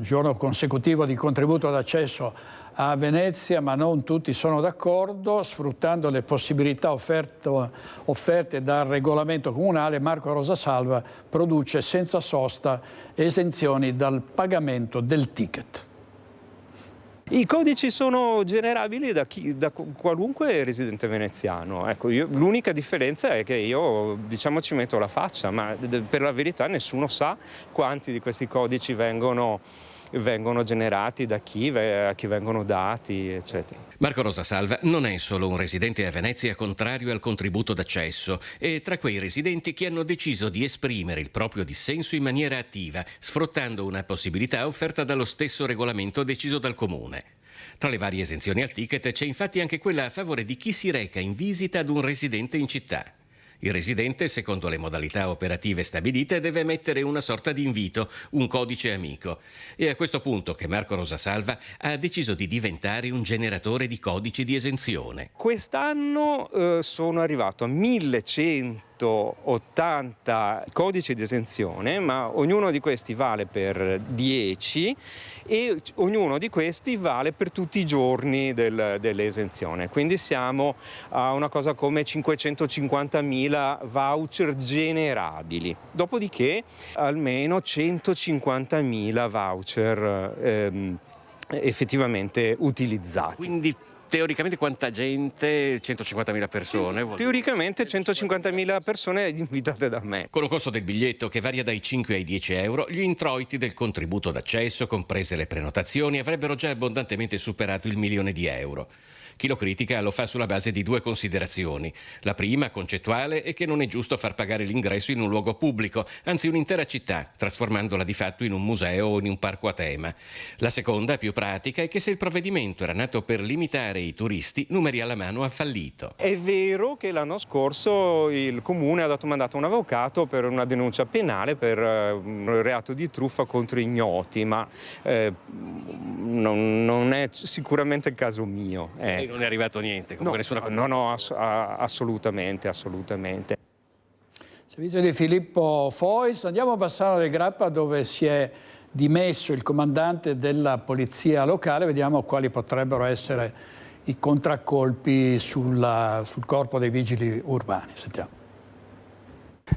giorno consecutivo di contributo d'accesso a Venezia, ma non tutti sono d'accordo. Sfruttando le possibilità offerte dal regolamento comunale, Marco Rosasalva produce senza sosta esenzioni dal pagamento del ticket. I codici sono generabili da qualunque residente veneziano. Ecco, l'unica differenza è che io, diciamo, ci metto la faccia, ma per la verità nessuno sa quanti di questi codici vengono generati, da chi, a chi vengono dati, eccetera. Marco Rosasalva non è solo un residente a Venezia contrario al contributo d'accesso, è tra quei residenti che hanno deciso di esprimere il proprio dissenso in maniera attiva, sfruttando una possibilità offerta dallo stesso regolamento deciso dal Comune. Tra le varie esenzioni al ticket c'è infatti anche quella a favore di chi si reca in visita ad un residente in città. Il residente, secondo le modalità operative stabilite, deve emettere una sorta di invito, un codice amico. È a questo punto che Marco Rosasalva ha deciso di diventare un generatore di codici di esenzione. Quest'anno sono arrivato a 1180 codici di esenzione, ma ognuno di questi vale per 10 e ognuno di questi vale per tutti i giorni dell'esenzione. Quindi siamo a una cosa come 550.000 voucher generabili. Dopodiché almeno 150.000 voucher effettivamente utilizzati. Quindi teoricamente quanta gente? 150.000 persone? Teoricamente 150.000 persone invitate da me. Con un costo del biglietto che varia dai 5 ai 10 euro, gli introiti del contributo d'accesso, comprese le prenotazioni, avrebbero già abbondantemente superato il 1 milione di euro. Chi lo critica lo fa sulla base di due considerazioni. La prima, concettuale, è che non è giusto far pagare l'ingresso in un luogo pubblico, anzi un'intera città, trasformandola di fatto in un museo o in un parco a tema. La seconda, più pratica, è che se il provvedimento era nato per limitare i turisti, numeri alla mano ha fallito. È vero che l'anno scorso il Comune ha dato mandato a un avvocato per una denuncia penale per un reato di truffa contro ignoti, ma non è sicuramente il caso mio. E non è arrivato niente? No, assolutamente. Servizio di Filippo Fois. Andiamo a Bassano del Grappa, dove si è dimesso il comandante della polizia locale. Vediamo quali potrebbero essere i contraccolpi sul corpo dei vigili urbani. Sentiamo.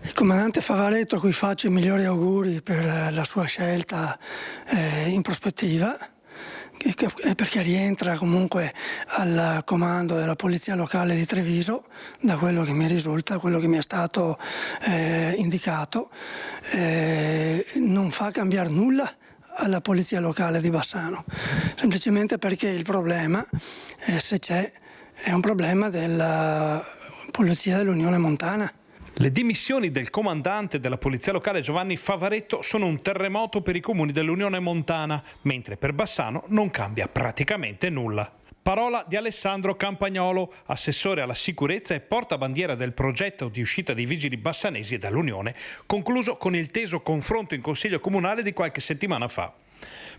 Il comandante Favaretto, a cui faccio i migliori auguri per la sua scelta in prospettiva, perché rientra comunque al comando della polizia locale di Treviso, da quello che mi risulta, quello che mi è stato indicato, non fa cambiare nulla alla polizia locale di Bassano, semplicemente perché il problema, se c'è, è un problema della polizia dell'Unione Montana. Le dimissioni del comandante della polizia locale Giovanni Favaretto sono un terremoto per i comuni dell'Unione Montana, mentre per Bassano non cambia praticamente nulla. Parola di Alessandro Campagnolo, assessore alla sicurezza e portabandiera del progetto di uscita dei vigili bassanesi dall'Unione, concluso con il teso confronto in Consiglio Comunale di qualche settimana fa.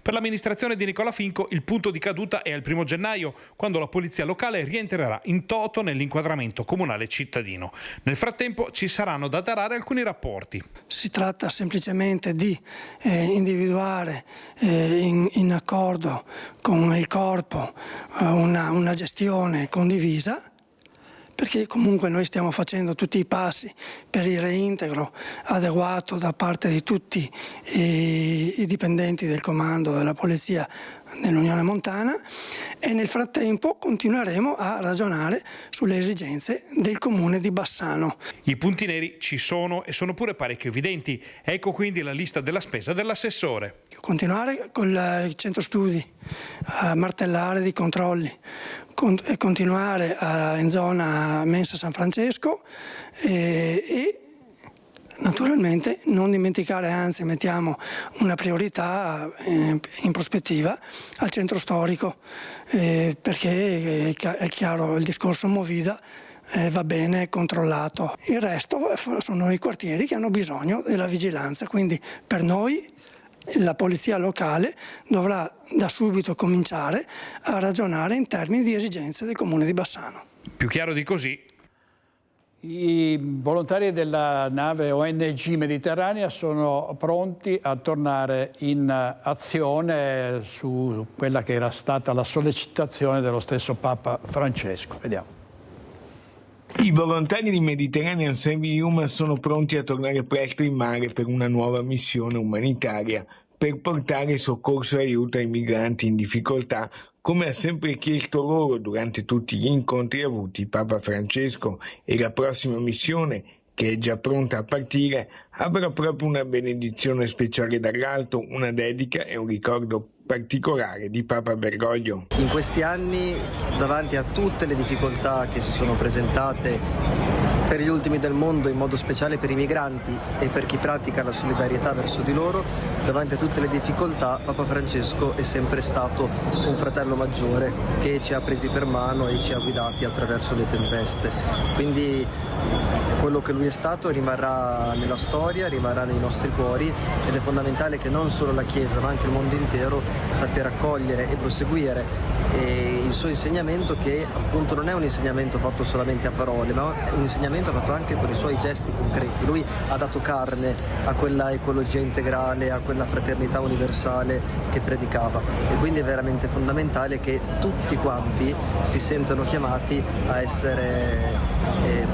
Per l'amministrazione di Nicola Finco il punto di caduta è al 1° gennaio, quando la polizia locale rientrerà in toto nell'inquadramento comunale cittadino. Nel frattempo ci saranno da tarare alcuni rapporti. Si tratta semplicemente di individuare in accordo con il corpo una gestione condivisa, perché comunque noi stiamo facendo tutti i passi per il reintegro adeguato da parte di tutti i dipendenti del comando della polizia nell'Unione Montana, e nel frattempo continueremo a ragionare sulle esigenze del comune di Bassano. I punti neri ci sono e sono pure parecchio evidenti. Ecco quindi la lista della spesa dell'assessore. Continuare con il centro studi, a martellare di controlli, e continuare in zona Mensa San Francesco e naturalmente non dimenticare, anzi mettiamo una priorità in prospettiva al centro storico, perché è chiaro il discorso Movida va bene controllato. Il resto sono i quartieri che hanno bisogno della vigilanza, quindi per noi la polizia locale dovrà da subito cominciare a ragionare in termini di esigenze del comune di Bassano. Più chiaro di così. I volontari della nave ONG Mediterranea sono pronti a tornare in azione su quella che era stata la sollecitazione dello stesso Papa Francesco. Vediamo. I volontari di Mediterranean Servium sono pronti a tornare presto in mare per una nuova missione umanitaria per portare soccorso e aiuto ai migranti in difficoltà, come ha sempre chiesto loro durante tutti gli incontri avuti Papa Francesco, e la prossima missione, che è già pronta a partire, avrà proprio una benedizione speciale dall'alto, una dedica e un ricordo particolare di Papa Bergoglio. In questi anni, davanti a tutte le difficoltà che si sono presentate per gli ultimi del mondo, in modo speciale per i migranti e per chi pratica la solidarietà verso di loro, davanti a tutte le difficoltà Papa Francesco è sempre stato un fratello maggiore che ci ha presi per mano e ci ha guidati attraverso le tempeste. Quindi quello che lui è stato rimarrà nella storia, rimarrà nei nostri cuori, ed è fondamentale che non solo la Chiesa ma anche il mondo intero sappia raccogliere e proseguire il suo insegnamento, che appunto non è un insegnamento fatto solamente a parole, ma è un insegnamento fatto anche con i suoi gesti concreti. Lui ha dato carne a quella ecologia integrale, a quella fraternità universale che predicava, e quindi è veramente fondamentale che tutti quanti si sentano chiamati a essere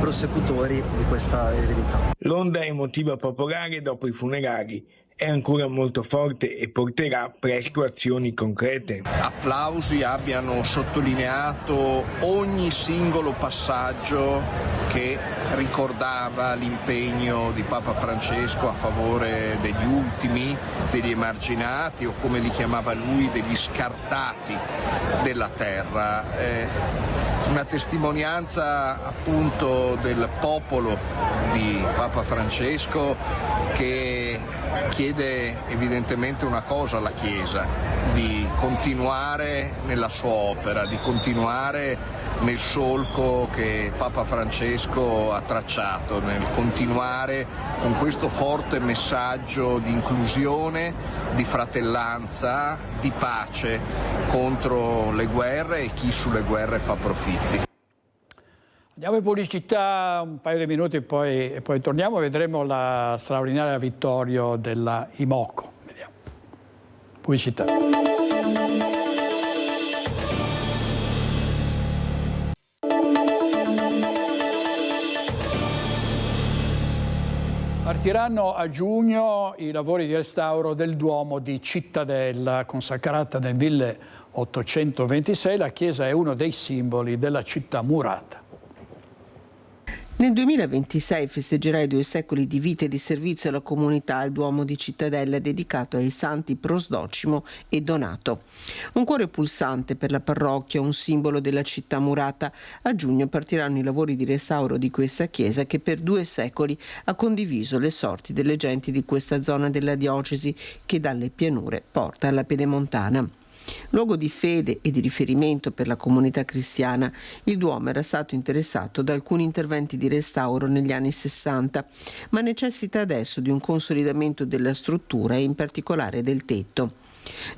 prosecutori di questa eredità. L'onda emotiva popolare dopo i funerali è ancora molto forte e porterà presto azioni concrete. Applausi abbiano sottolineato ogni singolo passaggio che ricordava l'impegno di Papa Francesco a favore degli ultimi, degli emarginati, o come li chiamava lui, degli scartati della terra. Una testimonianza appunto del popolo di Papa Francesco, che chiede evidentemente una cosa alla Chiesa: di continuare nella sua opera, di continuare nel solco che Papa Francesco ha tracciato, nel continuare con questo forte messaggio di inclusione, di fratellanza, di pace contro le guerre e chi sulle guerre fa profitti. Andiamo in pubblicità un paio di minuti e poi torniamo e vedremo la straordinaria vittoria della Imoco. Vediamo. Pubblicità. Partiranno a giugno i lavori di restauro del Duomo di Cittadella, consacrata nel 1826. La chiesa è uno dei simboli della città murata. Nel 2026 festeggerà i 2 secoli di vita e di servizio alla comunità il Duomo di Cittadella, dedicato ai santi Prosdocimo e Donato. Un cuore pulsante per la parrocchia, un simbolo della città murata. A giugno partiranno i lavori di restauro di questa chiesa, che per 2 secoli ha condiviso le sorti delle genti di questa zona della diocesi, che dalle pianure porta alla pedemontana. Luogo di fede e di riferimento per la comunità cristiana, il Duomo era stato interessato da alcuni interventi di restauro negli anni 60, ma necessita adesso di un consolidamento della struttura e in particolare del tetto.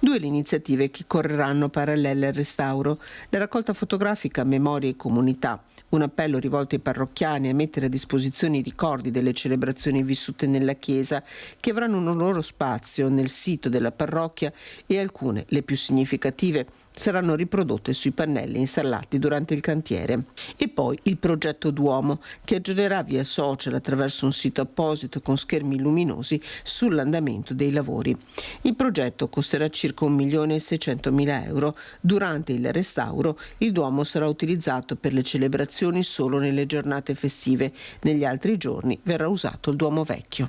2 le iniziative che correranno parallele al restauro: la raccolta fotografica Memorie e Comunità, un appello rivolto ai parrocchiani a mettere a disposizione i ricordi delle celebrazioni vissute nella chiesa, che avranno un loro spazio nel sito della parrocchia, e alcune, le più significative, saranno riprodotte sui pannelli installati durante il cantiere. E poi il progetto Duomo, che aggiornerà via social attraverso un sito apposito con schermi luminosi sull'andamento dei lavori. Il progetto costerà circa 1.600.000 euro. Durante il restauro il Duomo sarà utilizzato per le celebrazioni solo nelle giornate festive. Negli altri giorni verrà usato il Duomo vecchio.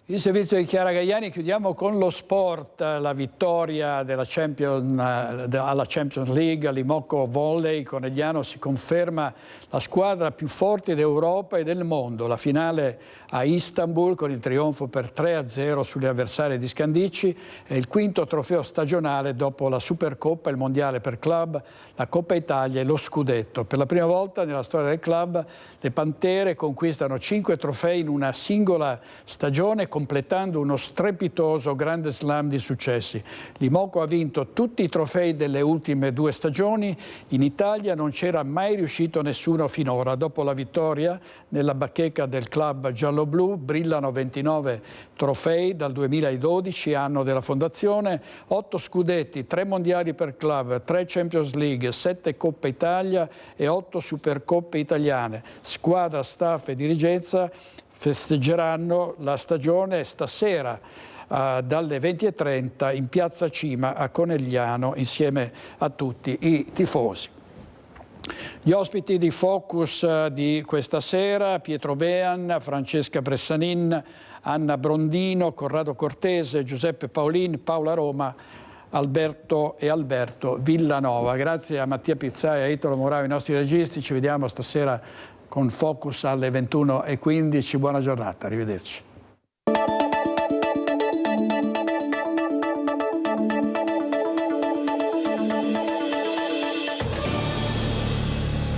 Il servizio di Chiara Gaiani, chiudiamo con lo sport, la vittoria alla Champions League, l'Imoco Volley Conegliano si conferma la squadra più forte d'Europa e del mondo. La finale a Istanbul con il trionfo per 3-0 sulle avversarie di Scandicci è il 5° trofeo stagionale dopo la Supercoppa, il Mondiale per club, la Coppa Italia e lo Scudetto. Per la prima volta nella storia del club le Pantere conquistano 5 trofei in una singola stagione, completando uno strepitoso grande slam di successi. L'Imoco ha vinto tutti i trofei delle ultime 2 stagioni. In Italia non c'era mai riuscito nessuno finora. Dopo la vittoria nella bacheca del club giallo-blu brillano 29 trofei dal 2012, anno della fondazione, 8 scudetti, 3 mondiali per club, 3 Champions League, 7 Coppa Italia e 8 Supercoppe italiane. Squadra, staff e dirigenza festeggeranno la stagione stasera dalle 20:30 in Piazza Cima a Conegliano insieme a tutti i tifosi. Gli ospiti di Focus di questa sera: Pietro Bean, Francesca Bressanin, Anna Brondino, Corrado Cortese, Giuseppe Paolin, Paola Roma, Alberto Villanova. Grazie a Mattia Pizzai e a Italo Morao, i nostri registi. Ci vediamo stasera con Focus alle 21:15. Buona giornata, arrivederci.